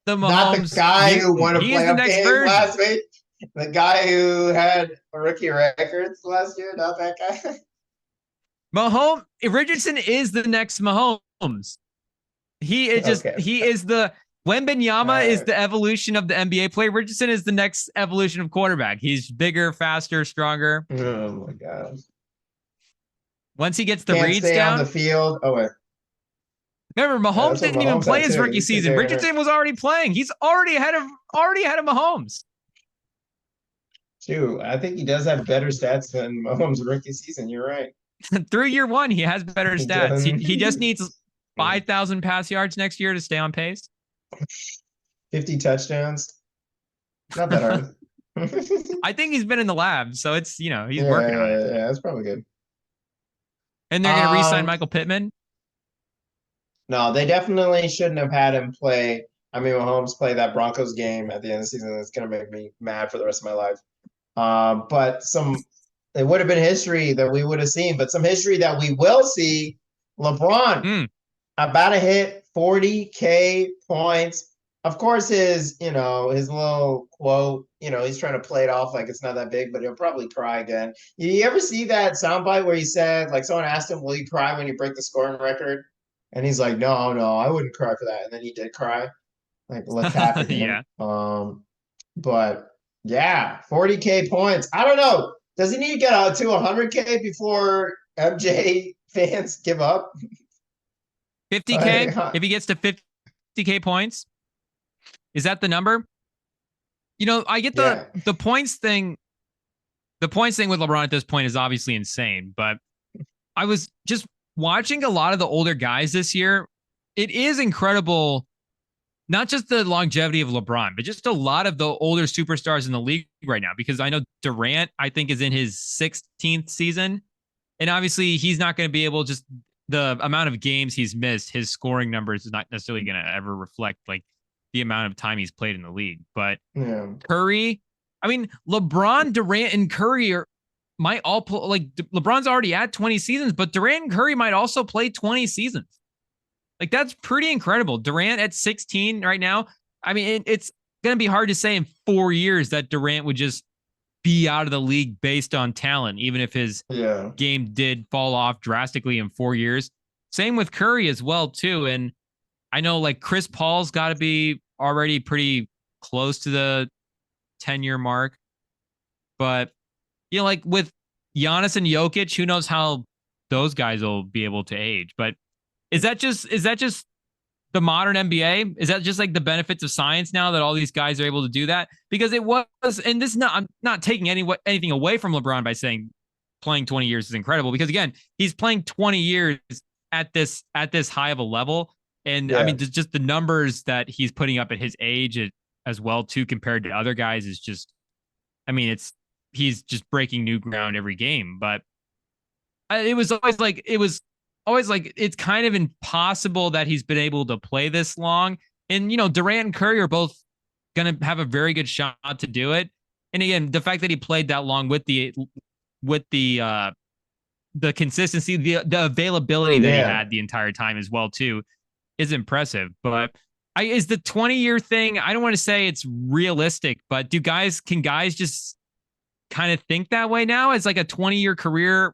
the Not the Mahomes guy who mutant. won a He is the playoff next game version. last week. The guy who had rookie records last year, not that guy. Richardson is the next Mahomes. He is just Okay. he is the Wembenyama is the evolution of the NBA player. Richardson is the next evolution of quarterback. He's bigger, faster, stronger. Oh my god. Once he gets the Can't reads stay on the down. field. Oh wait. Remember, Yeah, Mahomes that's what didn't even Mahomes play had his too. rookie He's season. there. Richardson was already playing. He's already ahead of Mahomes. Dude, I think he does have better stats than Mahomes' rookie season. You're right. Through year one, he has better He stats. does. He just needs 5,000 pass yards next year to stay on pace. 50 touchdowns. Not that hard. I think he's been in the lab, so it's he's working on it. Yeah, that's probably good. And they're gonna re-sign Michael Pittman. No, they definitely shouldn't have had him play. I mean, Mahomes play that Broncos game at the end of the season. That's gonna make me mad for the rest of my life. But it would have been history that we would have seen, but some history that we will see. LeBron about to hit 40K points. Of course, his little quote, he's trying to play it off like it's not that big, but he'll probably cry again. You ever see that soundbite where he said, like, someone asked him, will you cry when you break the scoring record? And he's like, no, I wouldn't cry for that. And then he did cry. Like, let's happy for him. Yeah. But yeah, 40K points. I don't know. Does he need to get to 100K before MJ fans give up? 50K? If he gets to 50K points? Is that the number? I get the points thing. The points thing with LeBron at this point is obviously insane, but I was just watching a lot of the older guys this year. It is incredible, not just the longevity of LeBron, but just a lot of the older superstars in the league right now, because I know Durant, I think, is in his 16th season. And obviously he's not going to be able, just the amount of games he's missed, his scoring numbers is not necessarily going to ever reflect like the amount of time he's played in the league. But Curry, I mean, LeBron, Durant, and Curry might all play, like LeBron's already at 20 seasons, but Durant and Curry might also play 20 seasons. Like, that's pretty incredible. Durant at 16 right now. I mean, it's going to be hard to say in 4 years that Durant would just be out of the league based on talent, even if his game did fall off drastically in 4 years. Same with Curry as well, too. And I know, like, Chris Paul's got to be already pretty close to the 10-year mark. But, like with Giannis and Jokic, who knows how those guys will be able to age. But is that just the modern NBA? Is that just like the benefits of science now that all these guys are able to do that? Because it was, and this is not, I'm not taking anything away from LeBron by saying playing 20 years is incredible, because again, he's playing 20 years at this high of a level. And I mean, just the numbers that he's putting up at his age, as well too, compared to other guys, is just, I mean, he's just breaking new ground every game. But it was always like it's kind of impossible that he's been able to play this long. And Durant and Curry are both gonna have a very good shot to do it. And again, the fact that he played that long with the consistency, the availability that he had the entire time as well too, is impressive. But is the 20-year thing, I don't want to say it's realistic, but can guys just kind of think that way now as like a 20-year career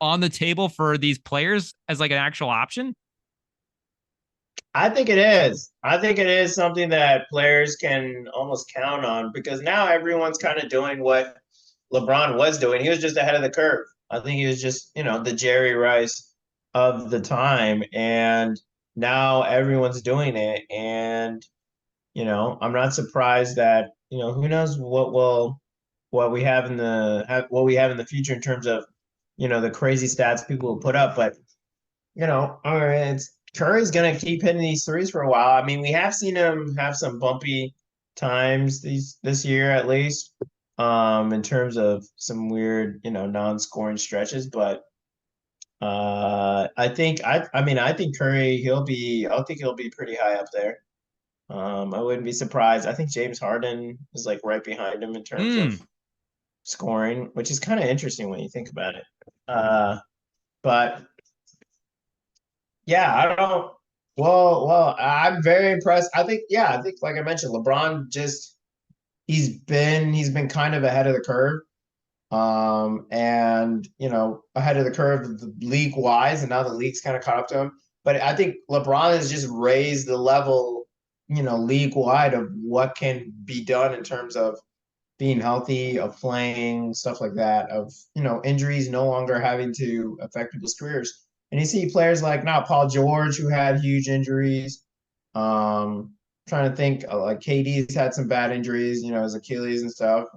on the table for these players as like an actual option? I think it is. I think it is something that players can almost count on because now everyone's kind of doing what LeBron was doing. He was just ahead of the curve. I think he was just, the Jerry Rice of the time. And now everyone's doing it. And, I'm not surprised that, who knows what we have in the future in terms of, the crazy stats people will put up. But, all right, Curry's gonna keep hitting these threes for a while. I mean, we have seen him have some bumpy times this year at least, in terms of some weird, non-scoring stretches. But I think Curry, I think he'll be pretty high up there. I wouldn't be surprised. I think James Harden is like right behind him in terms of scoring, which is kind of interesting when you think about it. But yeah, I don't. Well, I'm very impressed. I think like I mentioned, LeBron he's been kind of ahead of the curve, and ahead of the curve league wise, and now the league's kind of caught up to him. But I think LeBron has just raised the level, league wide of what can be done in terms of being healthy, of playing, stuff like that, of injuries no longer having to affect people's careers. And you see players like now Paul George who had huge injuries. Trying to think like KD's had some bad injuries, his Achilles and stuff.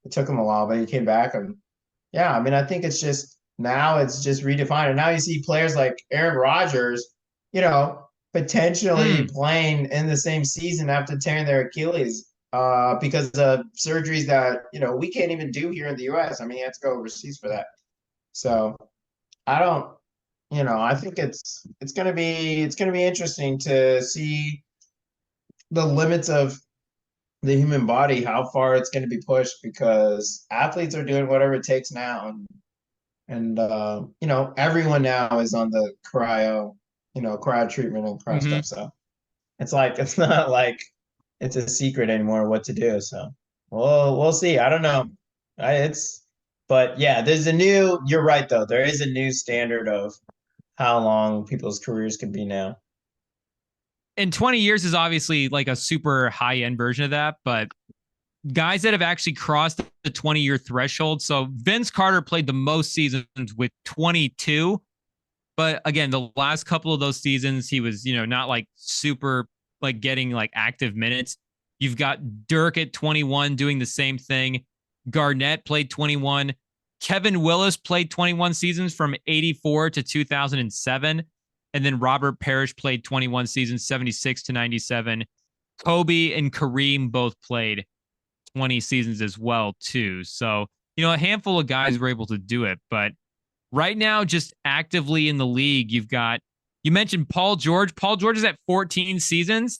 It took him a while, but he came back. And yeah, I mean, I think it's just redefined. And now you see players like Aaron Rodgers, potentially playing in the same season after tearing their Achilles because of surgeries that we can't even do here in the U.S. I mean, you have to go overseas for that. So I don't, I think it's gonna be interesting to see the limits of the human body, how far it's going to be pushed because athletes are doing whatever it takes now, and everyone now is on the cryo treatment and cryo stuff. So it's not like it's a secret anymore what to do. So we'll see. I don't know. But yeah, you're right though. There is a new standard of how long people's careers could be now. And 20 years is obviously like a super high end version of that, but guys that have actually crossed the 20-year threshold. So Vince Carter played the most seasons with 22. But again, the last couple of those seasons, he was, not like super like getting like active minutes. You've got Dirk at 21 doing the same thing. Garnett played 21. Kevin Willis played 21 seasons from 84 to 2007. And then Robert Parrish played 21 seasons, 76 to 97. Kobe and Kareem both played 20 seasons as well, too. So, a handful of guys were able to do it. But right now, just actively in the league, you mentioned Paul George. Paul George is at 14 seasons.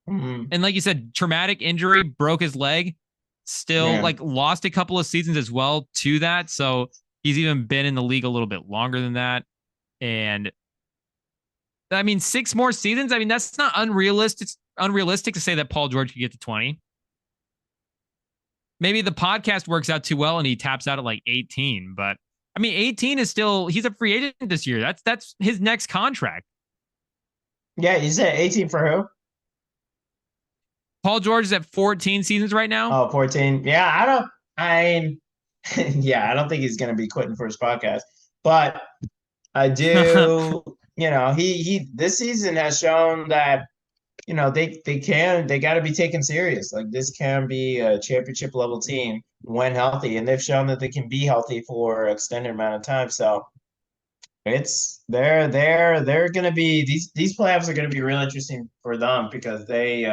Mm-hmm. And like you said, traumatic injury, broke his leg. Still, lost a couple of seasons as well to that. So he's even been in the league a little bit longer than that. And I mean, 6 more seasons. I mean, that's not unrealistic. It's unrealistic to say that Paul George could get to 20. Maybe the podcast works out too well and he taps out at like 18. But I mean, 18 is still, he's a free agent this year. That's his next contract. Yeah, you said 18 for who? Paul George is at 14 seasons right now. Oh, 14. Yeah, I don't think he's going to be quitting for his podcast. But I do, he this season has shown that, they got to be taken serious. Like this can be a championship level team when healthy, and they've shown that they can be healthy for an extended amount of time. So they're going to be these playoffs are going to be real interesting for them because they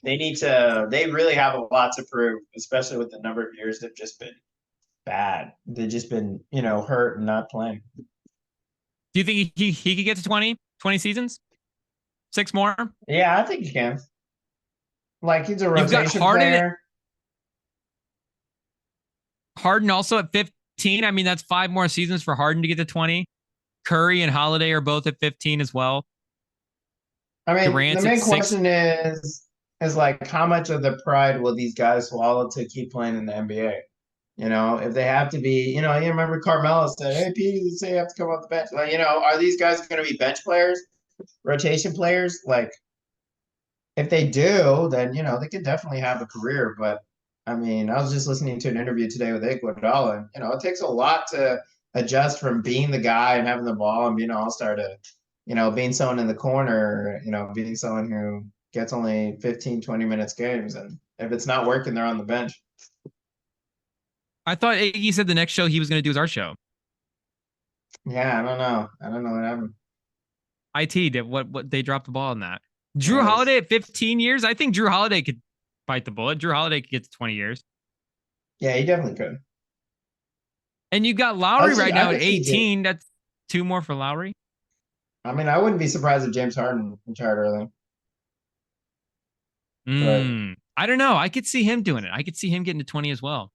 They really have a lot to prove, especially with the number of years they've just been bad. They've just been, hurt and not playing. Do you think he could get to 20 seasons? 6 more? Yeah, I think he can. Like he's a You've got rotation player. Harden also at 15. I mean, that's 5 more seasons for Harden to get to 20. Curry and Holiday are both at 15 as well. I mean, Durant's the main at 6. question is like how much of the pride will these guys swallow to keep playing in the NBA? If they have to be, you remember Carmelo said, "Hey, Pete, you say you have to come off the bench." Like, are these guys going to be bench players, rotation players? Like, if they do, then they can definitely have a career. But I mean, I was just listening to an interview today with Iguodala, and it takes a lot to adjust from being the guy and having the ball and being an all-star to, being someone in the corner, being someone who gets only 15, 20 minutes games, and if it's not working, they're on the bench. I thought Iggy said the next show he was going to do is our show. Yeah, I don't know. I don't know what happened. IT did what they dropped the ball on that. Drew Holiday at 15 years. I think Drew Holiday could bite the bullet. Drew Holiday could get to 20 years. Yeah, he definitely could. And you got Lowry right now at 18. That's 2 more for Lowry. I mean, I wouldn't be surprised if James Harden retired early. I don't know. I could see him doing it. I could see him getting to 20 as well.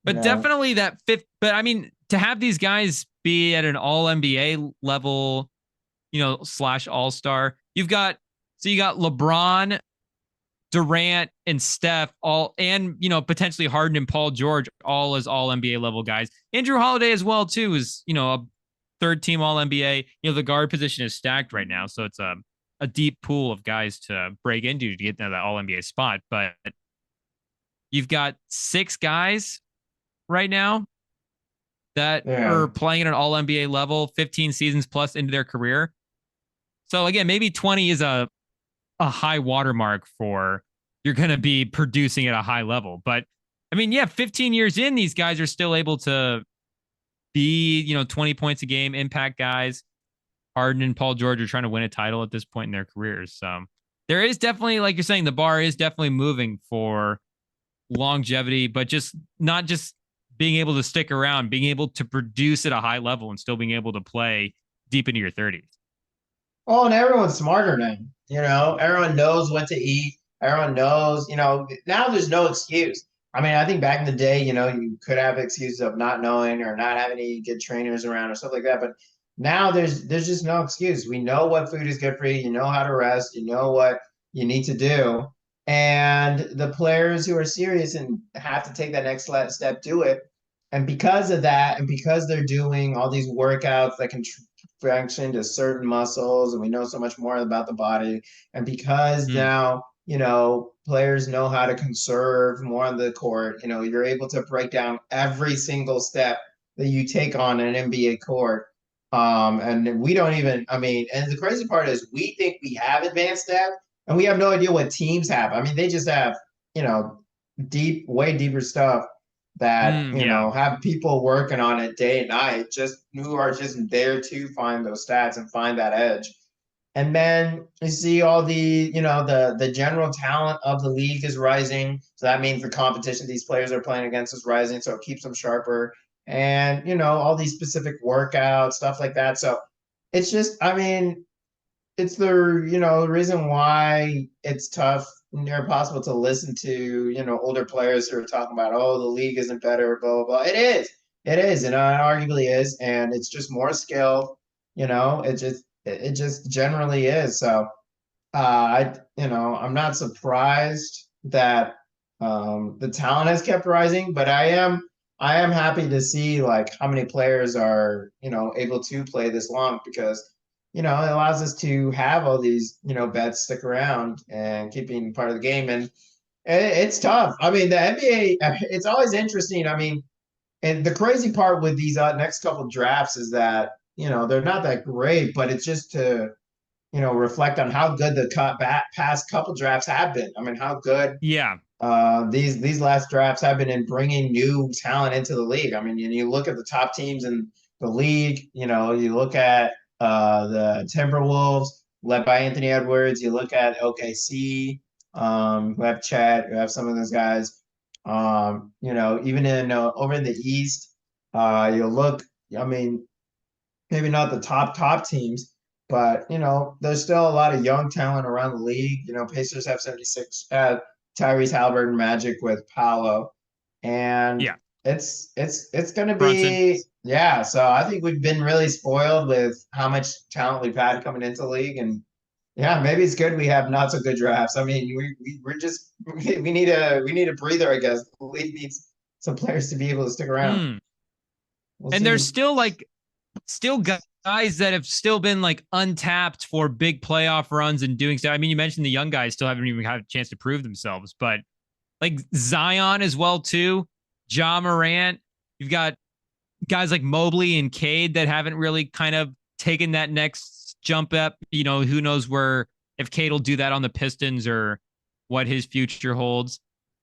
But definitely that fifth. But I mean, to have these guys be at an all NBA level, / all-star, you got LeBron, Durant, and Steph all, and potentially Harden and Paul George all as all NBA level guys. Andrew Holiday as well too is a 3rd team all NBA. The guard position is stacked right now, so it's a deep pool of guys to break into to get into that all NBA spot. But you've got 6 guys right now that are playing at an all NBA level, 15 seasons plus into their career. So again, maybe 20 is a high watermark for you're going to be producing at a high level. But I mean, 15 years in, these guys are still able to be, 20 points a game, impact guys. Harden and Paul George are trying to win a title at this point in their careers. So there is definitely, like you're saying, the bar is definitely moving for longevity, but just not just being able to stick around, being able to produce at a high level and still being able to play deep into your 30s. Oh, and everyone's smarter now. Everyone knows what to eat. Everyone knows, now there's no excuse. I mean, I think back in the day, you could have excuses of not knowing or not having any good trainers around or stuff like that. But now there's just no excuse. We know what food is good for you. You know how to rest. You know what you need to do. And the players who are serious and have to take that next step do it. And because of that, and because they're doing all these workouts that can function to certain muscles, and we know so much more about the body, and because now players know how to conserve more on the court, you're able to break down every single step that you take on an NBA court. And we don't even, I mean, and the crazy part is we think we have advanced depth and we have no idea what teams have. I mean, they just have, deep, way deeper stuff that, have people working on it day and night, just who are just there to find those stats and find that edge. And then you see all the, the general talent of the league is rising. So that means the competition these players are playing against is rising. So it keeps them sharper. And, all these specific workouts, stuff like that. So it's just, I mean, it's the, reason why it's tough, near impossible to listen to, older players who are talking about, oh, the league isn't better, blah, blah, blah. It is. It is. And it arguably is. And it's just more skill, it just generally is. So I'm not surprised that the talent has kept rising, but I am happy to see like how many players are, able to play this long because, it allows us to have all these, vets stick around and keeping part of the game. And it's tough. I mean, the NBA, it's always interesting. I mean, and the crazy part with these next couple drafts is that, they're not that great, but it's just to, reflect on how good the past couple drafts have been. I mean, how good these last drafts have been in bringing new talent into the league. I mean, you look at the top teams in the league, you look at the Timberwolves, led by Anthony Edwards. You look at OKC, who have Chet, who have some of those guys. Even in over in the East, you look. I mean, maybe not the top teams, but there's still a lot of young talent around the league. Pacers have 76. Tyrese Halliburton, Magic with Paolo, and Yeah. it's gonna Brunson. be So I think we've been really spoiled with how much talent we've had coming into the league, and maybe it's good we have not so good drafts. I mean, we're just we need a breather, I guess. The league needs some players to be able to stick around. We'll see. There's still guys that have still been like untapped for big playoff runs and doing stuff. I mean, you mentioned the young guys still haven't even had a chance to prove themselves, but like Zion as well too, Ja Morant. You've got guys like Mobley and Cade that haven't really kind of taken that next jump up. Who knows if Cade will do that on the Pistons or what his future holds.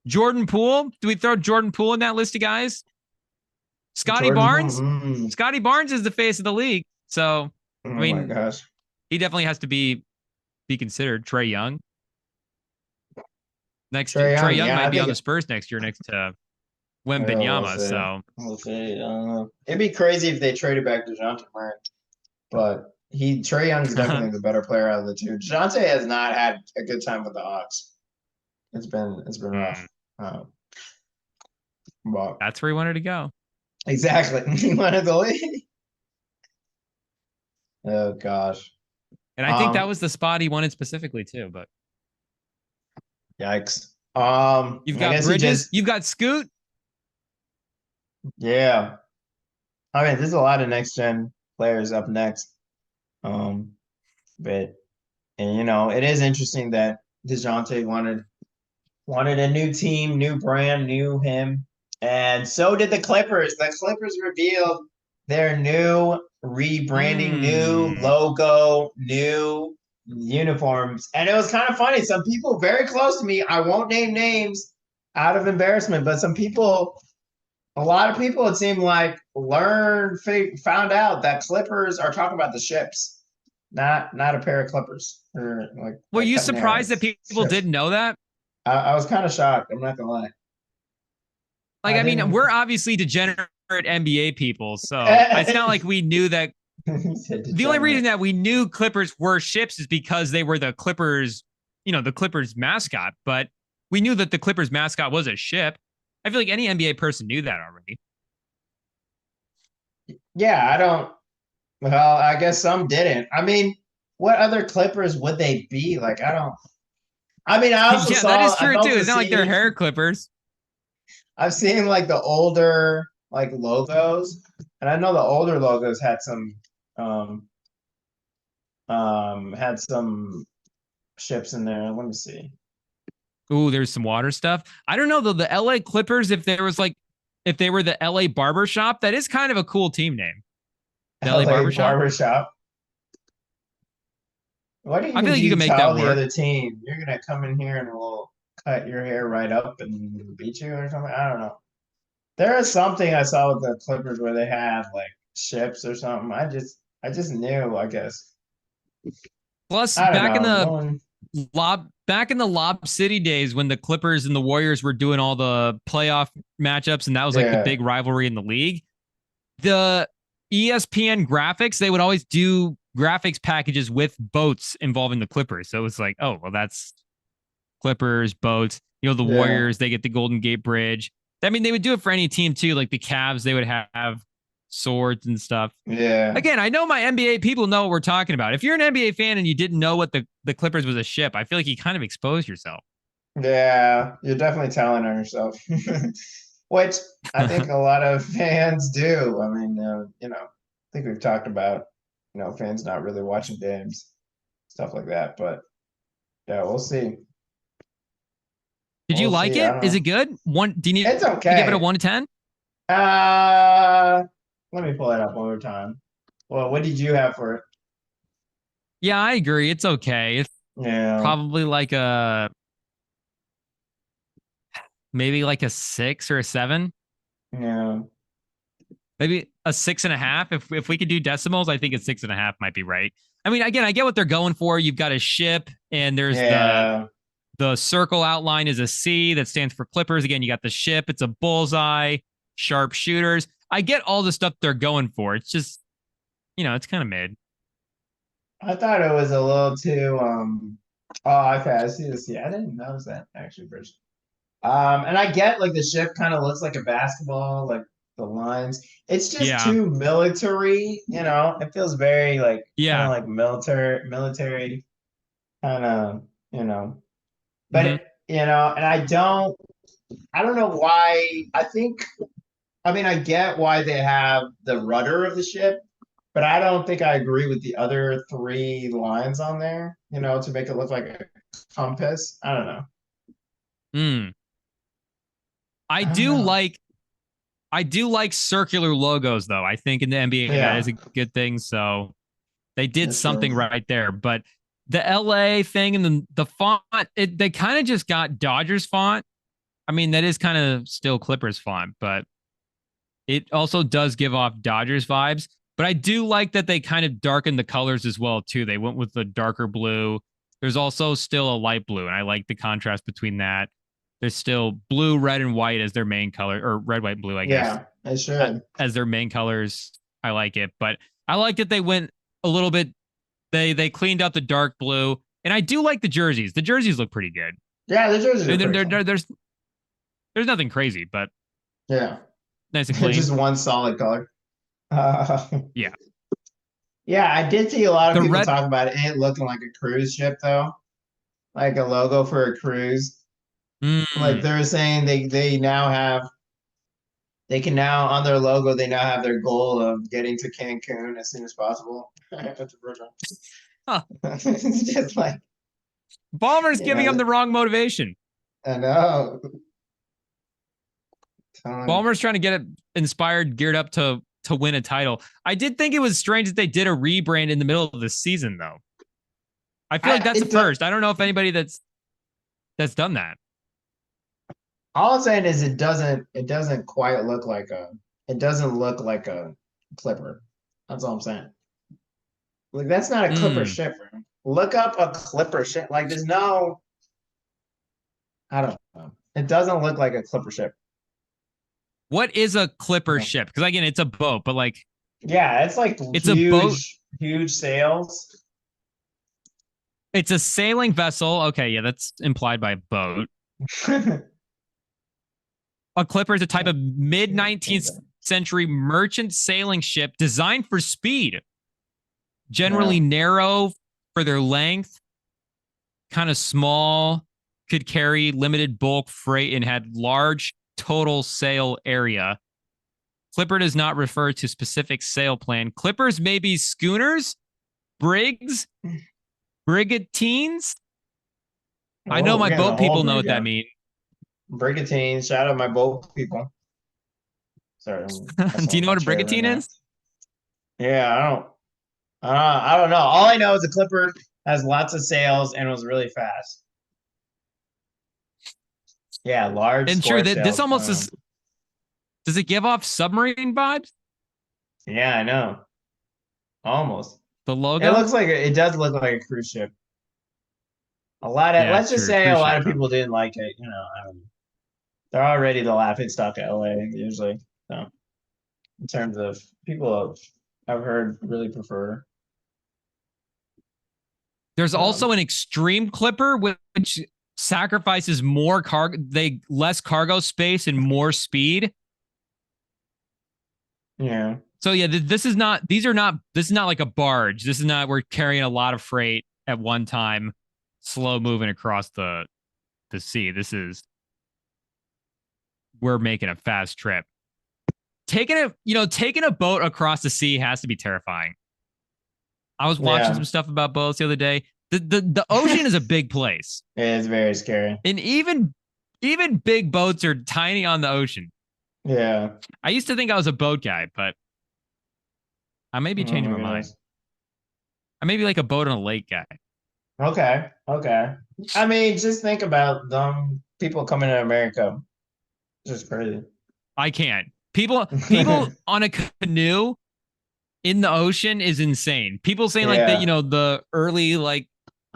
Jordan Poole. Do we throw Jordan Poole in that list of guys? Scotty Barnes. Scotty Barnes is the face of the league. So, my gosh, he definitely has to be considered. Trae Young. Trae Young might be on the Spurs next year, next to Wembanyama. We'll see. It'd be crazy if they traded back to DeJounte Murray, but Trae Young's definitely the better player out of the two. DeJounte has not had a good time with the Hawks. It's been rough. But that's where he wanted to go. Exactly. He wanted to leave. Oh gosh. And I think that was the spot he wanted specifically too, but yikes. You've got Bridges, you've got Scoot. Yeah. I mean, there's a lot of next gen players up next. But it is interesting that DeJounte wanted a new team, new brand, new him. And so did the Clippers. The Clippers revealed their new rebranding, new logo, new uniforms. And it was kind of funny. Some people very close to me, I won't name names out of embarrassment, but a lot of people, it seemed like, found out that Clippers are talking about the ships, not a pair of Clippers. Were you surprised that people didn't know that? I was kind of shocked. I'm not gonna lie. I mean, we're obviously degenerate NBA people, so it's not like we knew that. The only reason that we knew Clippers were ships is because they were the Clippers, the Clippers mascot. But we knew that the Clippers mascot was a ship. I feel like any NBA person knew that already. Yeah, well, I guess some didn't. I mean, what other Clippers would they be? Like, I also saw. That is true too. It's not like they're hair clippers. I've seen like the older like logos, and I know the older logos had some ships in there. Let me see. Ooh, there's some water stuff. I don't know though. The LA Clippers, if they were the LA Barbershop, that is kind of a cool team name. The LA Barbershop. What do you? I feel like you can make that work. The other team, you're gonna come in here and we'll cut your hair right up and beat you or something. I don't know. There is something I saw with the Clippers where they had like ships or something. I just knew, I guess. Plus, back in the Lob City days when the Clippers and the Warriors were doing all the playoff matchups, and that was like the big rivalry in the league. The ESPN graphics, they would always do graphics packages with boats involving the Clippers. So it's like, oh, well, that's Clippers, boats. The Warriors, they get the Golden Gate Bridge. I mean, they would do it for any team too. Like the Cavs, they would have swords and stuff. Yeah. Again, I know my NBA people know what we're talking about. If you're an NBA fan and you didn't know what the Clippers was a ship, I feel like you kind of exposed yourself. Yeah, you're definitely telling on yourself, which I think a lot of fans do. I mean, I think we've talked about, fans not really watching games, stuff like that. But yeah, we'll see. Did you like it? Is it good? Do you need it's okay. To give it a 1 to 10? Let me pull it up one more time. Well, what did you have for it? Yeah, I agree. It's okay. It's probably like maybe like a 6 or a 7. Yeah. Maybe a 6.5. If we could do decimals, I think a 6.5 might be right. I mean, again, I get what they're going for. You've got a ship, and there's Yeah. the circle outline is a C that stands for Clippers. Again, you got the ship. It's a bullseye, sharp shooters. I get all the stuff they're going for. It's just, it's kind of mid. I thought it was a little too oh, okay, I see this. Yeah, I didn't notice that actually first. And I get like the ship kind of looks like a basketball, like the lines. It's just Yeah. too military, It feels very like kind of Yeah. like military kind of, Mm-hmm. But and I don't know why. I mean, I get why they have the rudder of the ship, but I don't think I agree with the other three lines on there, to make it look like a compass. I don't know. Mm. I I don't do know. like I do like circular logos though. I think in the NBA that is Yeah, a good thing. So they did that's true. something right there. But the LA thing and the font, they kind of just got Dodgers font. I mean, that is kind of still Clippers font, but it also does give off Dodgers vibes. But I do like that they kind of darkened the colors as well too. They went with the darker blue. There's also still a light blue, and I like the contrast between that. There's still blue, red, and white as their main color, or red, white, blue, I guess, Yeah, it should. as their main colors. I like it, but I like that they went a little bit. They cleaned up the dark blue, and I do like the jerseys. The jerseys look pretty good. Yeah, the jerseys I are mean, pretty fun. there's nothing crazy, but Yeah, nice and clean. just one solid color. Uh, Yeah, yeah, I did see a lot of the people red. talk about it looking like a cruise ship, though, like a logo for a cruise. Like Mm, they're saying they can now on their logo they now have their goal of getting to Cancun as soon as possible. That's a virtual. huh. It's just like Ballmer's you giving them know, the wrong motivation. I know. Ballmer's trying to get it inspired, geared up to win a title. I did think it was strange that they did a rebrand in the middle of the season, though. I feel like I that's a it do- first. I don't know if anybody that's done that. all I'm saying is it doesn't quite look like it doesn't look like a Clipper. That's all I'm saying. Like that's not a Clipper Mm. ship, bro. Look up a Clipper ship. Like there's no, I don't know. It doesn't look like a Clipper ship. What is a Clipper ship? Because again, it's a boat, but like Yeah, it's like it's a boat. huge sails. It's a sailing vessel. Okay, yeah, that's implied by boat. A clipper is a type of mid 19th century merchant sailing ship designed for speed, generally No. narrow for their length, kind of small, could carry limited bulk freight, and had large total sail area. Clipper does not refer to specific sail plan. Clippers may be schooners, brigs, brigantines. I know Oh, we're my getting the boat whole people know what that breakdown. means. Brigantine, shout out my boat people. Sorry, that's Do you on know my what a trailer right brigantine now. is? Yeah, I don't know. All I know is the Clipper has lots of sails and was really fast. Yeah, large And true score that this sails. almost is. Does it give off submarine vibes? Yeah, I know. Almost. The It logo? looks like it does look like a cruise ship. Yeah, Let's just true. say a Cruise lot ship of though. people didn't like it. They're already the laughing stock of LA usually. So in terms of people I've heard really prefer. There's Um, also an extreme clipper which sacrifices more cargo, less cargo space and more speed. yeah, So yeah, this is not. These are not. This is not like a barge. This is not. We're carrying a lot of freight at one time, slow moving across the sea. This is we're making a fast trip. Taking a boat across the sea has to be terrifying. I was watching yeah, some stuff about boats the other day. The ocean is a big place, it is very scary. and even big boats are tiny on the ocean. Yeah. I used to think I was a boat guy, but I may be Oh changing my my mind. goodness. I may be like a boat on a lake guy. Okay, okay. I mean, just think about them people coming to America. It's just crazy. I can't. People on a canoe in the ocean is insane. People saying like Yeah. that, you know, the early like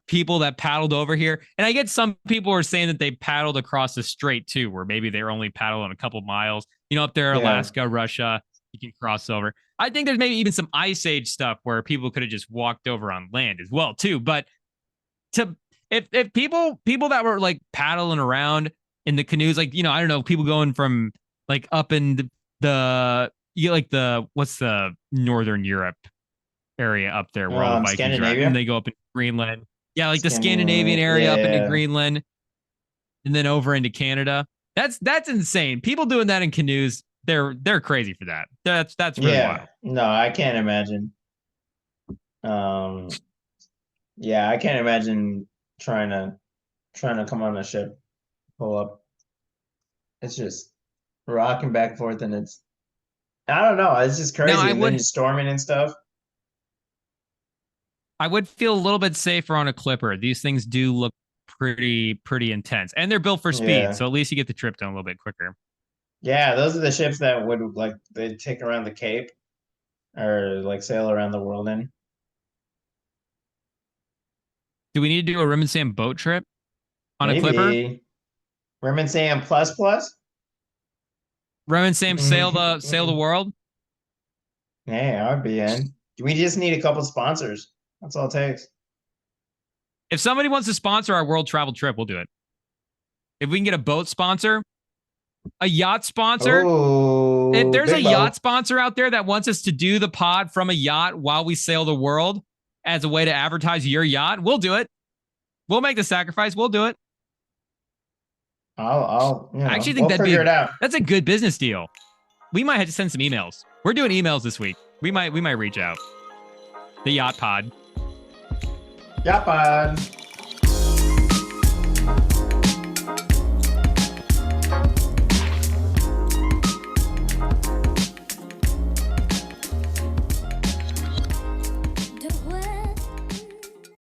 people that paddled over here. And I get some people are saying that they paddled across the strait too, where maybe they were only paddled on a couple miles. You know, up there, Yeah. Alaska, Russia, you can cross over. I think there's maybe even some ice age stuff where people could have just walked over on land as well too. But to if people that were like paddling around in the canoes, like, you know, I don't know, people going from like up in the you like the what's the Northern Europe area up there where all the Vikings are at, Scandinavia. and they go up in Greenland. Yeah, like the Scandinavian Scandinavia. area up into Yeah. Greenland, and then over into Canada. That's insane. People doing that in canoes, they're crazy for that. That's really wild. No, I can't imagine. Yeah, I can't imagine trying to come on a ship, pull up. It's just rocking back and forth, and I don't know, it's just Now crazy. And then you're storming and stuff. I would feel a little bit safer on a clipper. These things do look pretty intense, and they're built for speed, Yeah. so at least you get the trip done a little bit quicker. Yeah, those are the ships that would like they'd take around the Cape or like sail around the world in. Do we need to do a Rem and Sam boat trip on a clipper? Maybe Rem and Sam plus plus. Rem and Sam sail the world. Hey, I'd be in. We just need a couple sponsors. That's all it takes. If somebody wants to sponsor our world travel trip, we'll do it. If we can get a boat sponsor, a yacht sponsor, Ooh, if there's a big yacht boat. sponsor out there that wants us to do the pod from a yacht while we sail the world as a way to advertise your yacht, we'll do it. We'll make the sacrifice. We'll do it. I'll you know, I actually think we'll figure it out. That's a good business deal. We might have to send some emails. We're doing emails this week. We might reach out. The yacht pod. Yacht pod.